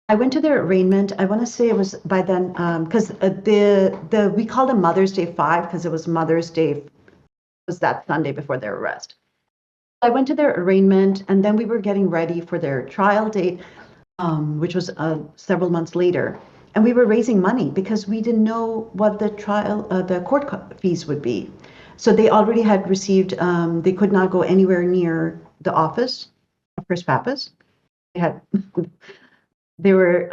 I went to their arraignment. I want to say it was by then, because we called them Mother's Day 5 because it was Mother's Day, was that Sunday before their arrest. I went to their arraignment, and then we were getting ready for their trial date, which was several months later. And we were raising money because we didn't know what the court fees would be. So they already had received, they could not go anywhere near the office of Chris Pappas. They were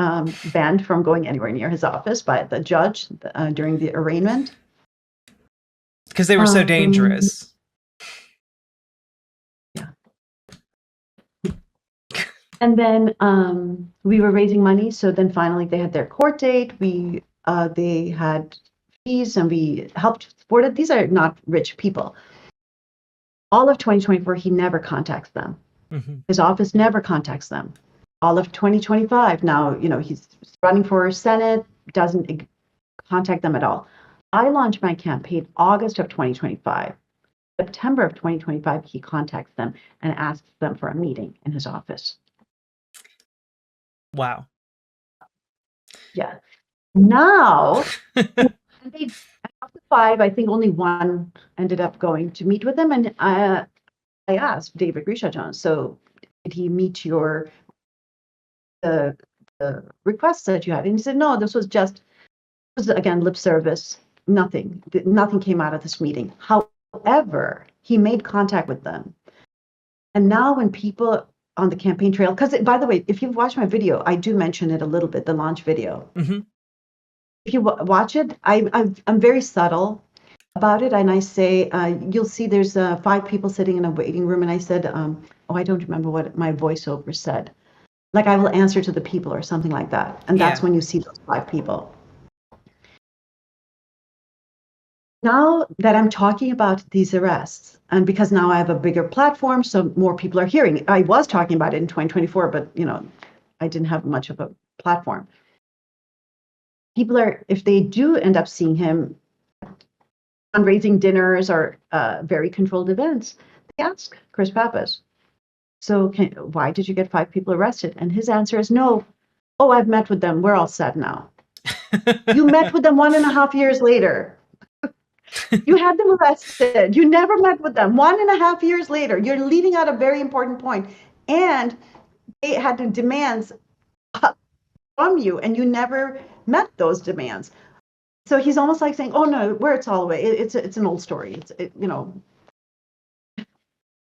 banned from going anywhere near his office by the judge during the arraignment. Because they were so dangerous. Yeah. And then we were raising money. So then finally they had their court date. They had fees and we helped support it. These are not rich people. All of 2024, he never contacts them. Mm-hmm. His office never contacts them. all of 2025. Now, he's running for Senate, doesn't contact them at all. I launched my campaign August of 2025. September of 2025, he contacts them and asks them for a meeting in his office. Wow. Yeah. Now, they, of the 5, I think only 1 ended up going to meet with them. And I asked David Grisha-Jones, so did he meet the requests that you had? And he said, no, this was again, lip service. Nothing came out of this meeting. However, he made contact with them. And now when people on the campaign trail, because by the way, if you've watched my video, I do mention it a little bit, the launch video. Mm-hmm. If you watch it, I'm very subtle about it. And I say, you'll see there's 5 people sitting in a waiting room. And I said, I don't remember what my voiceover said. Like, I will answer to the people or something like that. And that's when you see those 5 people. Now that I'm talking about these arrests, and because now I have a bigger platform, so more people are hearing. I was talking about it in 2024, but I didn't have much of a platform. People if they do end up seeing him fundraising dinners or very controlled events, they ask Chris Pappas, so why did you get 5 people arrested? And his answer is no. Oh, I've met with them. We're all set now. You met with them 1.5 years later. You had them arrested. You never met with them. 1.5 years later, you're leaving out a very important point. And they had demands from you, and you never met those demands. So he's almost like saying, "Oh no, where it's all away. It's an old story.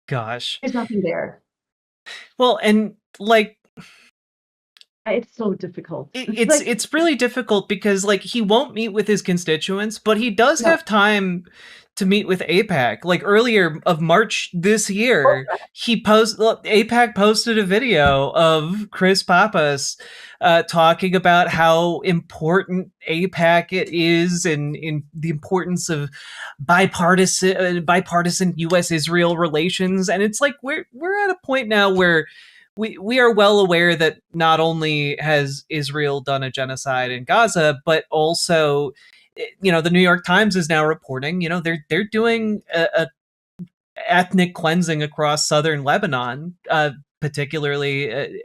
Gosh, there's nothing there." Well, and like, it's so difficult. It's really difficult because he won't meet with his constituents, but he does have time to meet with AIPAC. Like earlier of March this year, AIPAC posted a video of Chris Pappas talking about how important AIPAC it is and in the importance of bipartisan U.S.-Israel relations. And it's like we're at a point now where we are well aware that not only has Israel done a genocide in Gaza, but also, the New York Times is now reporting, they're doing a ethnic cleansing across southern Lebanon, particularly.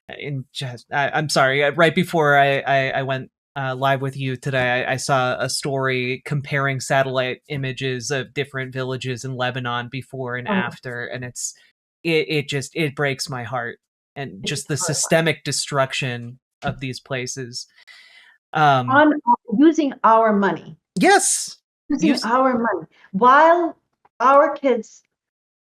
I'm sorry. Right before I went live with you today, I saw a story comparing satellite images of different villages in Lebanon before and after, and it breaks my heart, and just the systemic destruction of these places. On using our money. Yes. Using our money. While our kids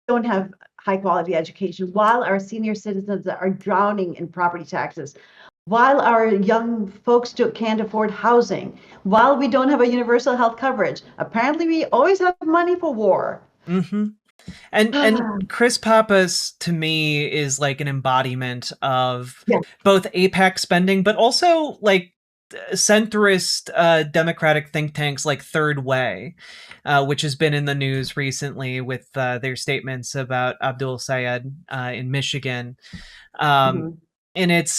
don't have high quality education, while our senior citizens are drowning in property taxes, while our young folks can't afford housing, while we don't have a universal health coverage, apparently we always have money for war. Mm-hmm. And Chris Pappas, to me, is like an embodiment of both AIPAC spending, but also like centrist democratic think tanks like Third Way, which has been in the news recently with their statements about Abdul Sayed in Michigan. And it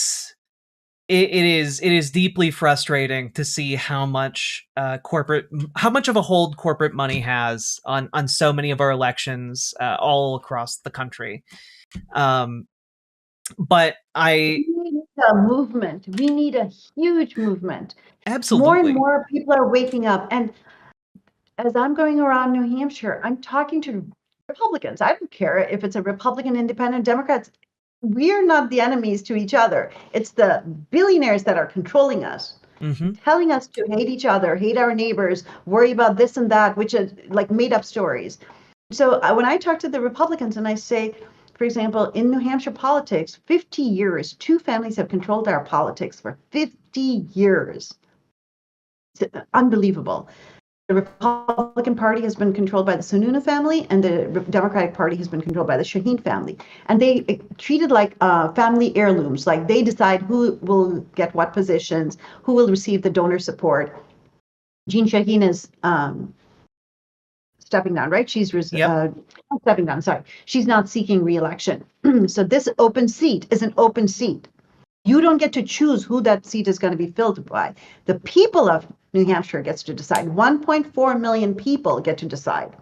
is deeply frustrating to see how much of a hold corporate money has on so many of our elections all across the country. But we need a movement. We need a huge movement. Absolutely. More and more people are waking up. And as I'm going around New Hampshire, I'm talking to Republicans. I don't care if it's a Republican, Independent, Democrats. We're not the enemies to each other. It's the billionaires that are controlling us, telling us to hate each other, hate our neighbors, worry about this and that, which is like made up stories. So when I talk to the Republicans and I say, for example, in New Hampshire politics, 50 years, 2 families have controlled our politics for 50 years. It's unbelievable. The Republican Party has been controlled by the Sununu family, and the Democratic Party has been controlled by the Shaheen family. And they treated like family heirlooms, like they decide who will get what positions, who will receive the donor support. Jean Shaheen is stepping down, right? Yep. Not stepping down, sorry. She's not seeking re-election. So this open seat is an open seat. You don't get to choose who that seat is going to be filled by. The people of New Hampshire gets to decide. 1.4 million people get to decide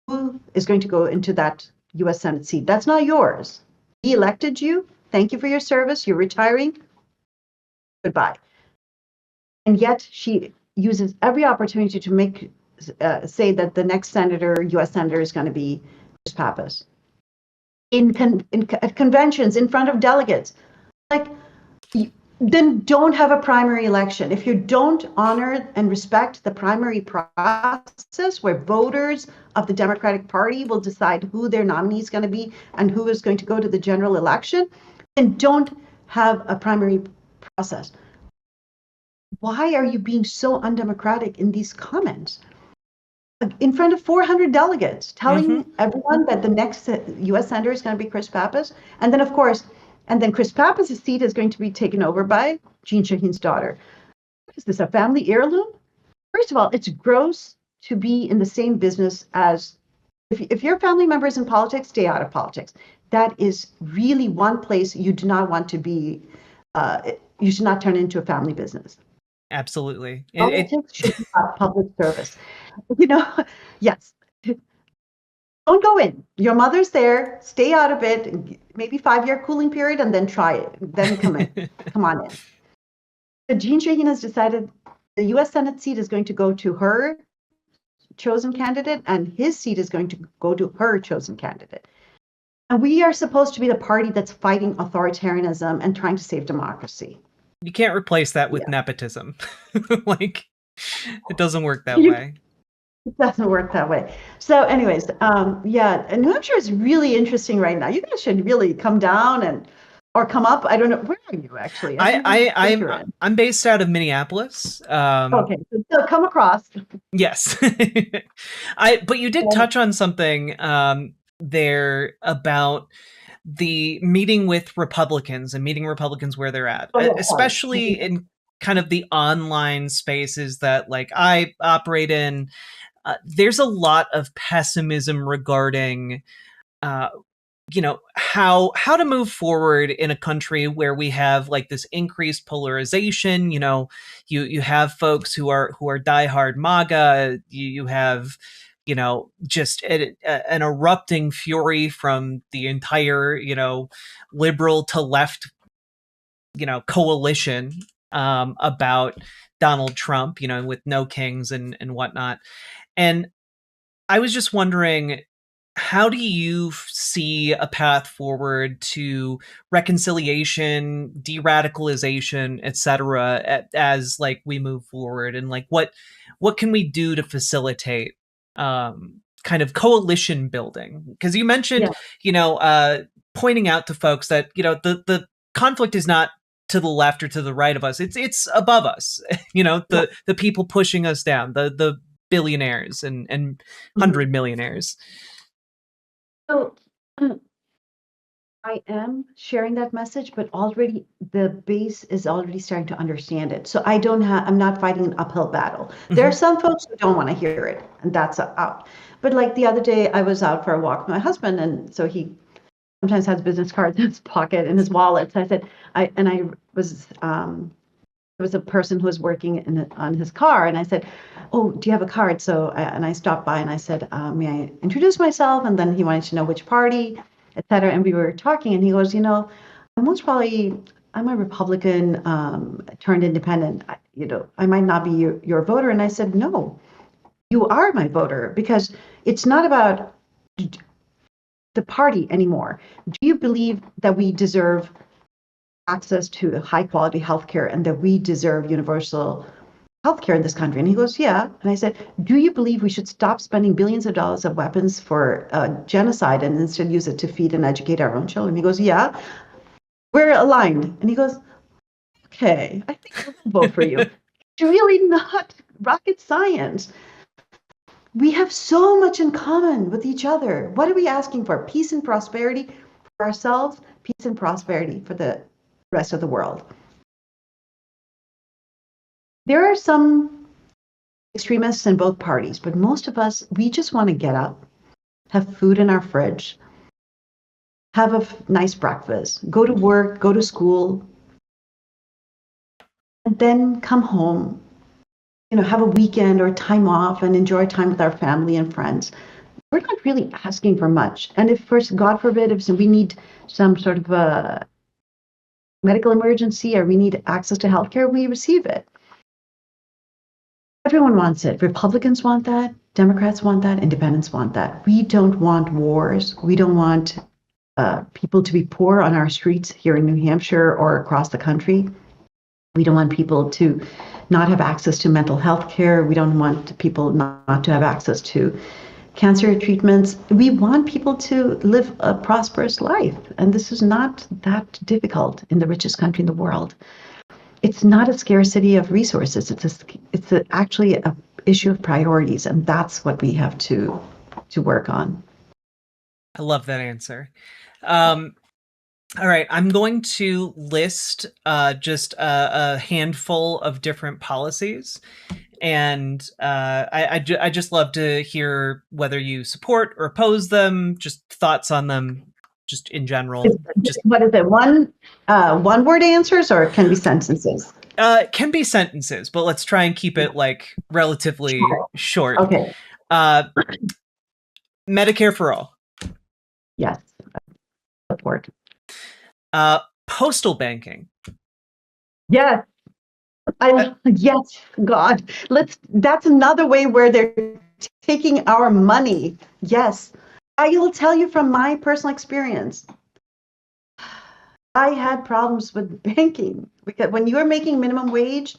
who is going to go into that U.S. Senate seat. That's not yours. We elected you. Thank you for your service. You're retiring. Goodbye. And yet she uses every opportunity to say that the next U.S. senator is going to be Chris Pappas. At conventions, in front of delegates. Like, then don't have a primary election. If you don't honor and respect the primary process where voters of the Democratic Party will decide who their nominee is going to be and who is going to go to the general election, then don't have a primary process. Why are you being so undemocratic in these comments? In front of 400 delegates, telling everyone that the next U.S. senator is going to be Chris Pappas. And then, of course, Chris Pappas' seat is going to be taken over by Jean Shaheen's daughter. Is this a family heirloom? First of all, it's gross to be in the same business as, if your family member is in politics, stay out of politics. That is really one place you do not want to be. You should not turn it into a family business. Absolutely. Politics should be about public service. Yes. Don't go in. Your mother's there. Stay out of it. Maybe 5-year cooling period, and then try it. Then come in. Come on in. So Jean Shaheen has decided the U.S. Senate seat is going to go to her chosen candidate, and his seat is going to go to her chosen candidate. And we are supposed to be the party that's fighting authoritarianism and trying to save democracy. You can't replace that with nepotism. Like, it doesn't work that way. It doesn't work that way. So anyways, and New Hampshire is really interesting right now. You guys should really come down or come up. I don't know. Where are you actually? I'm based out of Minneapolis. Okay, so come across. Yes. But you did touch on something there about the meeting with Republicans and meeting Republicans where they're at, especially in kind of the online spaces that like I operate in. There's a lot of pessimism regarding, how to move forward in a country where we have like this increased polarization. You have folks who are diehard MAGA. You have, just an erupting fury from the entire, liberal to left, coalition about Donald Trump, with no kings and whatnot. And I was just wondering, how do you see a path forward to reconciliation, de-radicalization, etc., as like we move forward, and like what can we do to facilitate kind of coalition building? Because you mentioned, pointing out to folks that the conflict is not to the left or to the right of us; it's above us. The people pushing us down, the billionaires and 100 millionaires. So I am sharing that message, but already the base is already starting to understand it. So I'm not fighting an uphill battle. There are some folks who don't want to hear it, and that's out. But like the other day, I was out for a walk with my husband, and so he sometimes has business cards in his pocket, in his wallet. So I said, there was a person who was working on his car, and I said, "Oh, do you have a card?" So I stopped by and I said, "May I introduce myself?" And then he wanted to know which party, etc. And we were talking, and he goes, "I'm a Republican turned independent. I might not be your voter." And I said, "No, you are my voter, because it's not about the party anymore. Do you believe that we deserve access to high quality healthcare and that we deserve universal healthcare in this country?" And he goes, "Yeah." And I said, "Do you believe we should stop spending billions of dollars of weapons for genocide and instead use it to feed and educate our own children?" He goes, "Yeah." We're aligned. And he goes, "Okay, I think I'll vote for you." It's really not rocket science. We have so much in common with each other. What are we asking for? Peace and prosperity for ourselves, peace and prosperity for the rest of the world. There are some extremists in both parties, but most of us, we just want to get up, have food in our fridge, have a nice breakfast, go to work, go to school, and then come home, have a weekend or time off and enjoy time with our family and friends. We're not really asking for much. And if first, God forbid, if we need some sort of a medical emergency or we need access to healthcare, we receive it. Everyone wants it. Republicans want that. Democrats want that. Independents want that. We don't want wars. We don't want people to be poor on our streets here in New Hampshire or across the country. We don't want people to not have access to mental health care. We don't want people not to have access to cancer treatments. We want people to live a prosperous life. And this is not that difficult in the richest country in the world. It's not a scarcity of resources. It's actually an issue of priorities. And that's what we have to work on. I love that answer. All right, I'm going to list just a handful of different policies, and I just love to hear whether you support or oppose them, just thoughts on them, just in general. What is it? One word answers, or it can be sentences? It can be sentences, but let's try and keep it like relatively short. Okay. Medicare for all. Yes. Support. Postal banking. Yes. Yes, God. That's another way where they're taking our money. Yes. I will tell you from my personal experience. I had problems with banking because when you are making minimum wage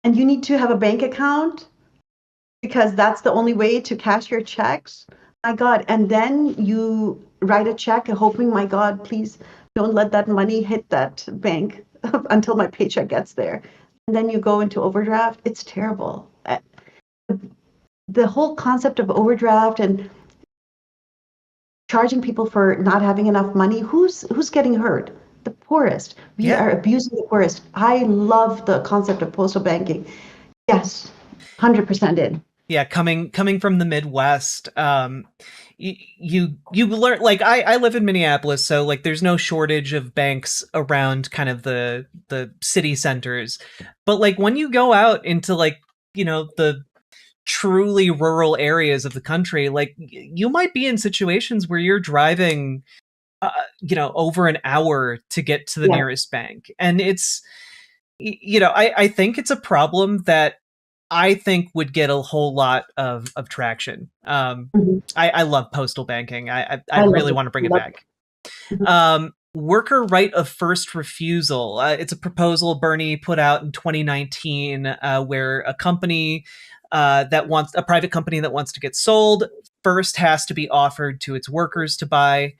and you need to have a bank account because that's the only way to cash your checks, my God. And then you write a check hoping, my God, please don't let that money hit that bank until my paycheck gets there. And then you go into overdraft. It's terrible. The whole concept of overdraft and charging people for not having enough money, who's getting hurt? The poorest. We are abusing the poorest. I love the concept of postal banking. Yes, 100% in. Yeah, coming from the Midwest, you learn, like I live in Minneapolis, so like there's no shortage of banks around kind of the city centers. But like when you go out into like, the truly rural areas of the country, like you might be in situations where you're driving over an hour to get to the nearest bank. And it's, I think it's a problem that I think would get a whole lot of traction. I love postal banking. I really want to bring it back. Worker right of first refusal. It's a proposal Bernie put out in 2019 where a company a private company that wants to get sold first has to be offered to its workers to buy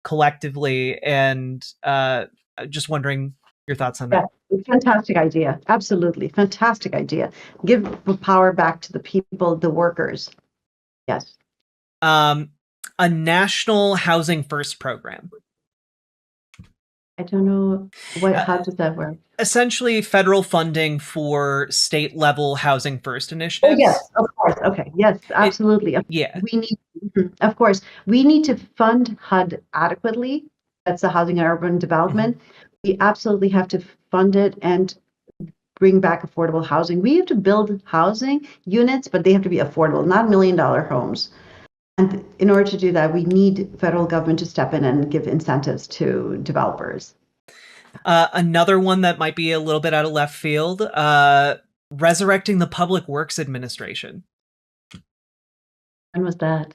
collectively. And just wondering your thoughts on that. Fantastic idea. Absolutely. Fantastic idea. Give the power back to the people, the workers. Yes. A national housing first program. I don't know how does that work? Essentially federal funding for state level housing first initiatives. Oh, yes, of course. Okay. Yes, absolutely. Of course, we need to fund HUD adequately. That's the Housing and Urban Development. We absolutely have to fund it and bring back affordable housing. We have to build housing units, but they have to be affordable, not $1 million homes. And in order to do that, we need federal government to step in and give incentives to developers. Another one that might be a little bit out of left field, resurrecting the Public Works Administration. When was that?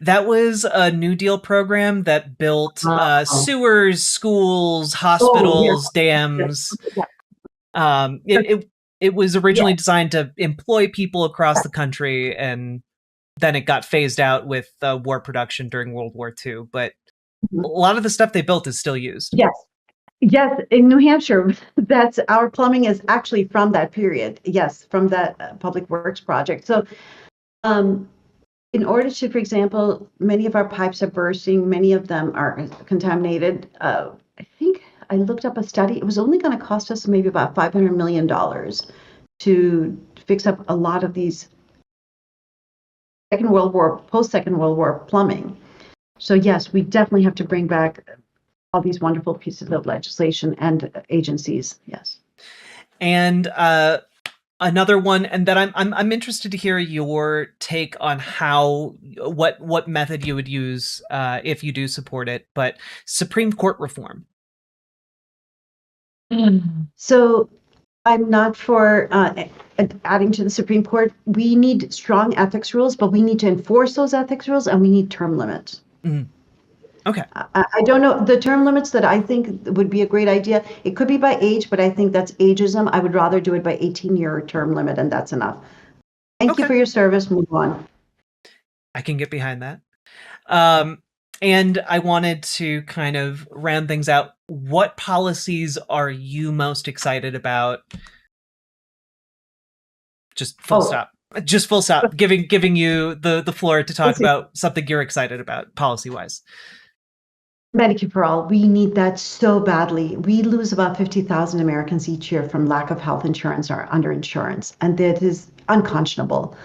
That was a New Deal program that built sewers, schools, hospitals, dams. It was originally designed to employ people across the country, and then it got phased out with war production during World War II. But a lot of the stuff they built is still used. Yes, in New Hampshire, that's our plumbing is actually from that period. Yes, from that public works project. So, in order to, for example, many of our pipes are bursting, many of them are contaminated. I think I looked up a study. It was only going to cost us maybe about $500 million to fix up a lot of these post-Second World War plumbing. So yes, we definitely have to bring back all these wonderful pieces of legislation and agencies. Yes. And another one, and then I'm interested to hear your take on what method you would use if you do support it. But Supreme Court reform. So I'm not for adding to the Supreme Court. We need strong ethics rules, but we need to enforce those ethics rules, and we need term limits. Mm. Okay. I don't know the term limits that I think would be a great idea. It could be by age, but I think that's ageism. I would rather do it by 18-year term limit, and that's enough. Thank you for your service. Move on. I can get behind that. And I wanted to kind of round things out. What policies are you most excited about? Just full stop. Just full stop. Giving you the floor to talk about something you're excited about policy-wise. Medicare for all. We need that so badly. We lose about 50,000 Americans each year from lack of health insurance or underinsurance, and that is unconscionable.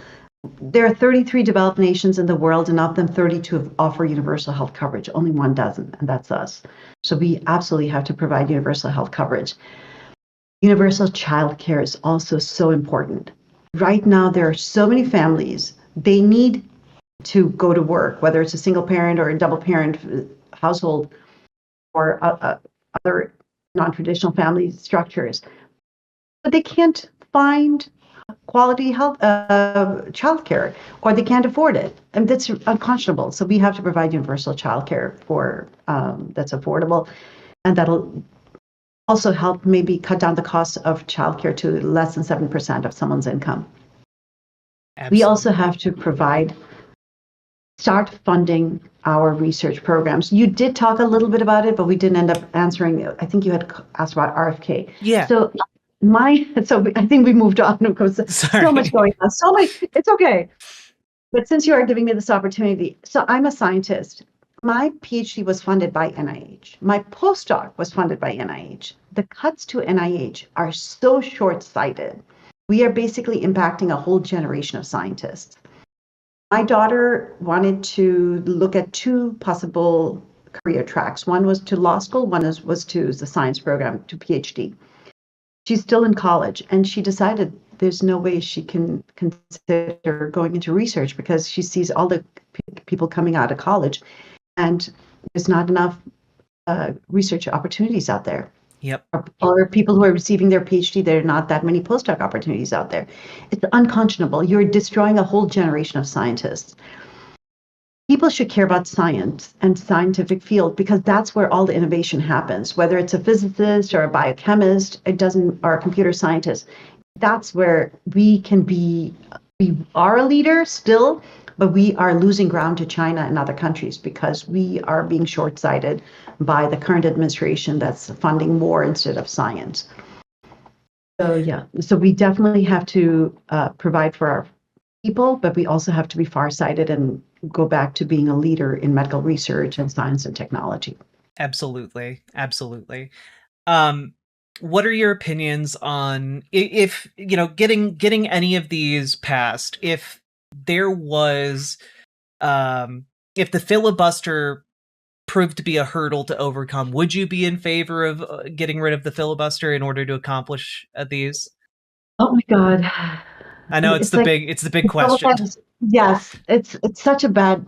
There are 33 developed nations in the world, and of them, 32 offer universal health coverage. Only one doesn't, and that's us. So we absolutely have to provide universal health coverage. Universal child care is also so important. Right now, there are so many families, they need to go to work, whether it's a single parent or a double parent household or other non-traditional family structures, but they can't find quality health childcare, or they can't afford it, and that's unconscionable. So we have to provide universal childcare for that's affordable, and that'll also help maybe cut down the cost of childcare to less than 7% of someone's income. Absolutely. We also have to start funding our research programs. You did talk a little bit about it, but we didn't end up answering. I think you had asked about RFK. Yeah. So I think we moved on because so much going on. So many. It's okay. But since you are giving me this opportunity, so I'm a scientist. My PhD was funded by NIH. My postdoc was funded by NIH. The cuts to NIH are so short-sighted. We are basically impacting a whole generation of scientists. My daughter wanted to look at two possible career tracks. One was to law school, one was to the science program, to PhD. She's still in college, and she decided there's no way she can consider going into research because she sees all the people coming out of college, and there's not enough research opportunities out there. Yep. Or people who are receiving their PhD, there are not that many postdoc opportunities out there. It's unconscionable. You're destroying a whole generation of scientists. People should care about science and scientific field because that's where all the innovation happens. Whether it's a physicist or a biochemist, or a computer scientist, that's where we are a leader still, but we are losing ground to China and other countries because we are being short-sighted by the current administration that's funding war instead of science. So we definitely have to provide for our people, but we also have to be far-sighted and go back to being a leader in medical research and science and technology. Absolutely. What are your opinions on if getting any of these passed? If there was, if the filibuster proved to be a hurdle to overcome, would you be in favor of getting rid of the filibuster in order to accomplish these? Oh my God. I know it's the big question. Yes, it's such a bad.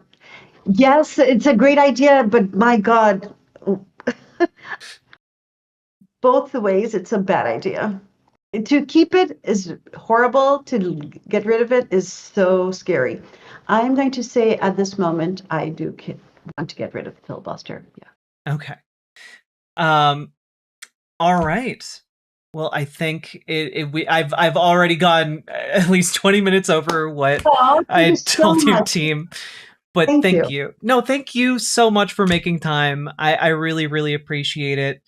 Yes, it's a great idea, but my God, both the ways it's a bad idea. To keep it is horrible. To get rid of it is so scary. I'm going to say at this moment, I do want to get rid of the filibuster. Yeah. Okay. All right. Well, I think I've already gone at least 20 minutes over what I told your team. But thank you. No, thank you so much for making time. I really, really appreciate it.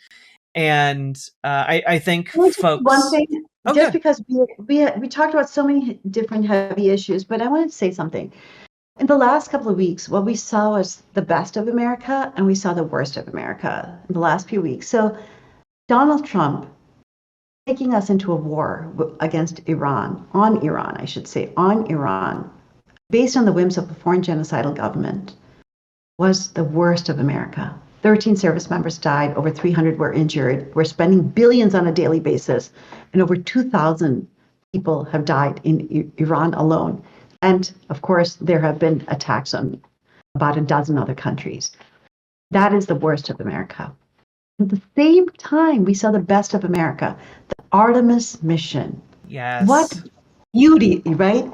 And I think folks. One thing, just because we talked about so many different heavy issues, but I wanted to say something. In the last couple of weeks, what we saw was the best of America, and we saw the worst of America in the last few weeks. So Donald Trump taking us into a war against Iran, I should say, on Iran, based on the whims of a foreign genocidal government, was the worst of America. 13 service members died, over 300 were injured. We're spending billions on a daily basis, and over 2,000 people have died in Iran alone. And of course, there have been attacks on about a dozen other countries. That is the worst of America. At the same time, we saw the best of America, the Artemis mission. Yes. What beauty, right?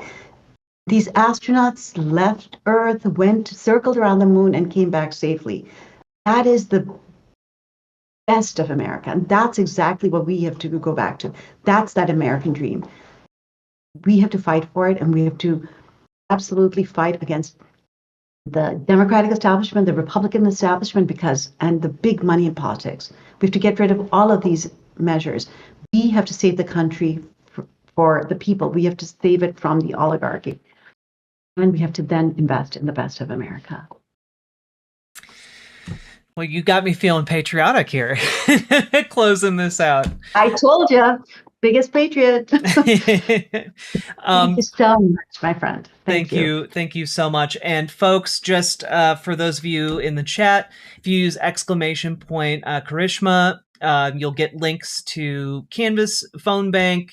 These astronauts left Earth, circled around the moon, and came back safely. That is the best of America. And that's exactly what we have to go back to. That's that American dream. We have to fight for it, and we have to absolutely fight against the Democratic establishment, the Republican establishment, and the big money in politics. We have to get rid of all of these measures. We have to save the country for the people. We have to save it from the oligarchy. And we have to then invest in the best of America. Well, you got me feeling patriotic here, closing this out. I told you, biggest patriot. Thank you so much, my friend. Thank you. Thank you so much. And folks, just for those of you in the chat, if you use !Karishma, you'll get links to Canvas phone bank.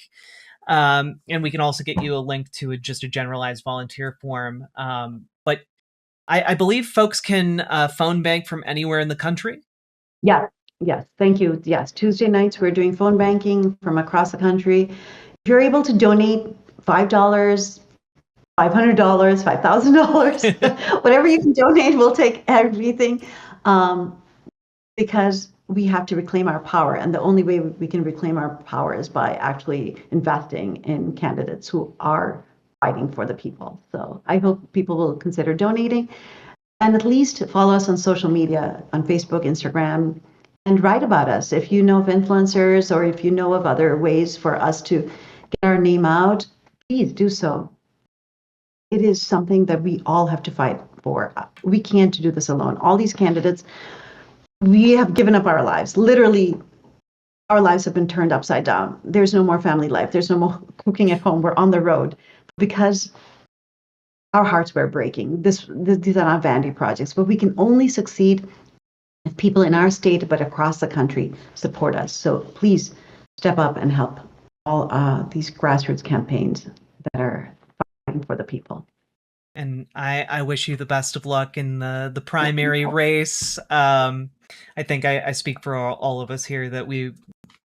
And we can also get you a link to just a generalized volunteer form. But I believe folks can phone bank from anywhere in the country. Yeah. Yes. Thank you. Yes. Tuesday nights, we're doing phone banking from across the country. If you're able to donate $5, $500, $5,000, whatever you can donate, we'll take everything, because we have to reclaim our power. And the only way we can reclaim our power is by actually investing in candidates who are fighting for the people. So I hope people will consider donating, and at least follow us on social media, on Facebook, Instagram, and write about us. If you know of influencers, or if you know of other ways for us to get our name out, please do so. It is something that we all have to fight for. We can't do this alone. All these candidates, we have given up our lives. Literally, our lives have been turned upside down. There's no more family life. There's no more cooking at home. We're on the road because our hearts were breaking. These are not vanity projects, but we can only succeed if people in our state, but across the country, support us. So please step up and help all these grassroots campaigns that are fighting for the people. And I wish you the best of luck in the primary race. I think I speak for all of us here that we're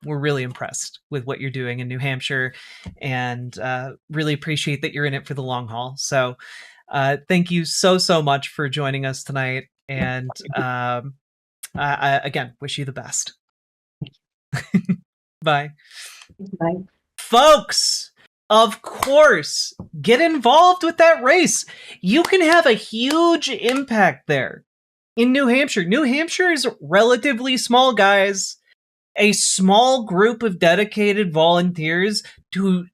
really impressed with what you're doing in New Hampshire, and really appreciate that you're in it for the long haul. So thank you so much for joining us tonight. And I again wish you the best. Bye. Bye. Folks, of course, get involved with that race. You can have a huge impact there in New Hampshire. New Hampshire is relatively small, guys. A small group of dedicated volunteers who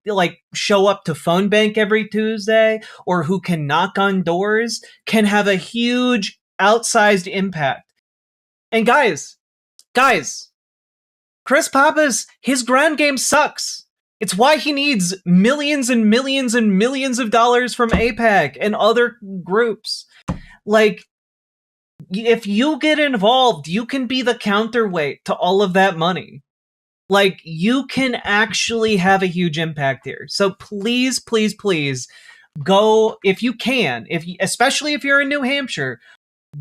show up to phone bank every Tuesday, or who can knock on doors, can have a huge outsized impact. And guys, Chris Pappas, his ground game sucks. It's why he needs millions and millions and millions of dollars from AIPAC and other groups. If you get involved, you can be the counterweight to all of that money. You can actually have a huge impact here. So please, please, please go, if you can, especially if you're in New Hampshire,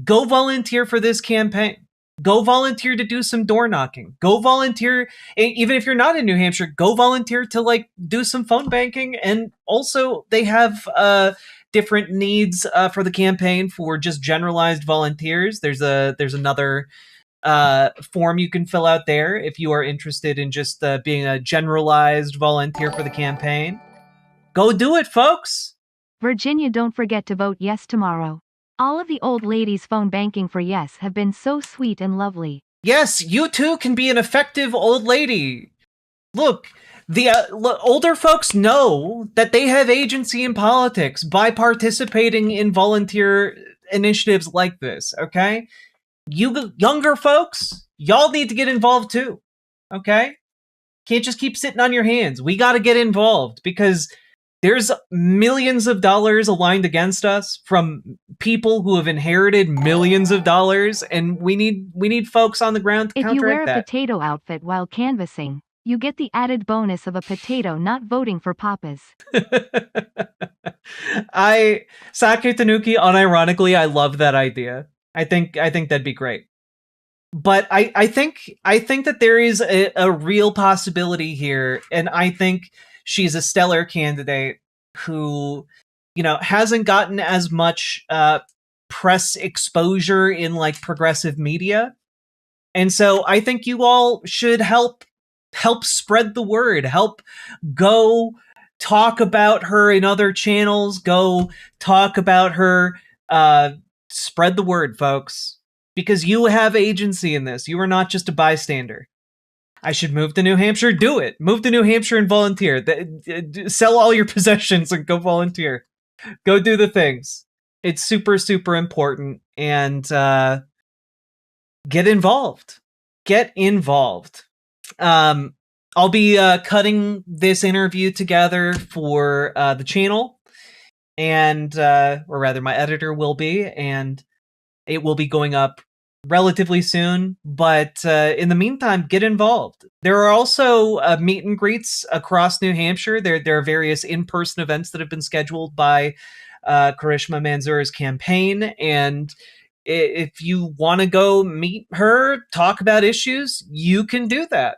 go volunteer for this campaign. Go volunteer to do some door knocking. Go volunteer, even if you're not in New Hampshire, go volunteer to do some phone banking. And also they have different needs for the campaign for just generalized volunteers. There's another form you can fill out there if you are interested in just being a generalized volunteer for the campaign. Go do it, folks. Virginia, don't forget to vote yes tomorrow. All of the old ladies phone banking for yes have been so sweet and lovely. Yes, you too can be an effective old lady. Look, the older folks know that they have agency in politics by participating in volunteer initiatives like this, okay? You younger folks, y'all need to get involved too, okay? Can't just keep sitting on your hands. We got to get involved because there's millions of dollars aligned against us from people who have inherited millions of dollars, and we need folks on the ground to counteract that. If you wear a potato outfit while canvassing, you get the added bonus of a potato not voting for Pappas. Sake Tanuki, unironically, I love that idea. I think that'd be great. But I think that there is a real possibility here, and I think she's a stellar candidate who, hasn't gotten as much press exposure in like progressive media. And so I think you all should help spread the word, help go talk about her in other channels, go talk about her, spread the word, folks, because you have agency in this. You are not just a bystander. I should move to New Hampshire. Do it. Move to New Hampshire and volunteer. Sell all your possessions and go volunteer. Go do the things. It's super, super important. And get involved. Get involved. I'll be cutting this interview together for the channel. And, or rather, my editor will be. And it will be going up relatively soon, but in the meantime, get involved. There are also meet and greets across New Hampshire. There are various in-person events that have been scheduled by Karishma Manzur's campaign, and if you want to go meet her, talk about issues, you can do that.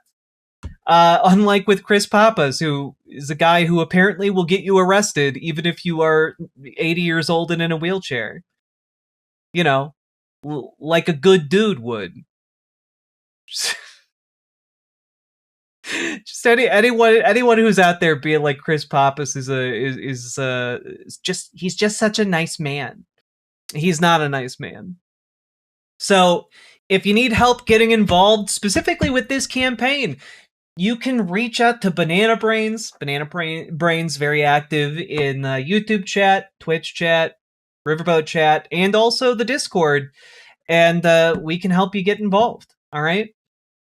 Unlike with Chris Pappas, who is a guy who apparently will get you arrested even if you are 80 years old and in a wheelchair. Like a good dude would. Just anyone who's out there being like Chris Pappas is he's just such a nice man. He's not a nice man. So if you need help getting involved specifically with this campaign, you can reach out to Banana Brains. Banana Brains very active in YouTube chat, Twitch chat, Riverboat chat, and also the Discord, and we can help you get involved. All right.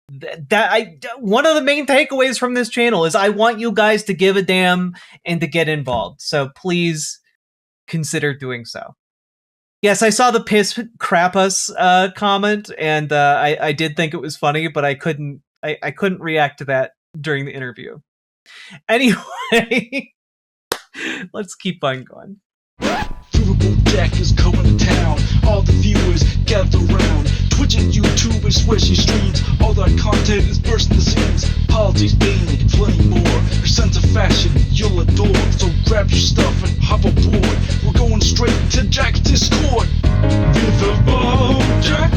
One of the main takeaways from this channel is I want you guys to give a damn and to get involved. So please consider doing so. Yes, I saw the piss crap us comment, and I did think it was funny, but I couldn't react to that during the interview. Anyway, let's keep on going. Riverboat Jack is coming to town. All the viewers gather round. Twitch and YouTube and swishy streams. All that content is bursting the seams. Politics, gaming, and plenty more. Your sense of fashion you'll adore. So grab your stuff and hop aboard. We're going straight to Jack's Discord. Riverboat Jack.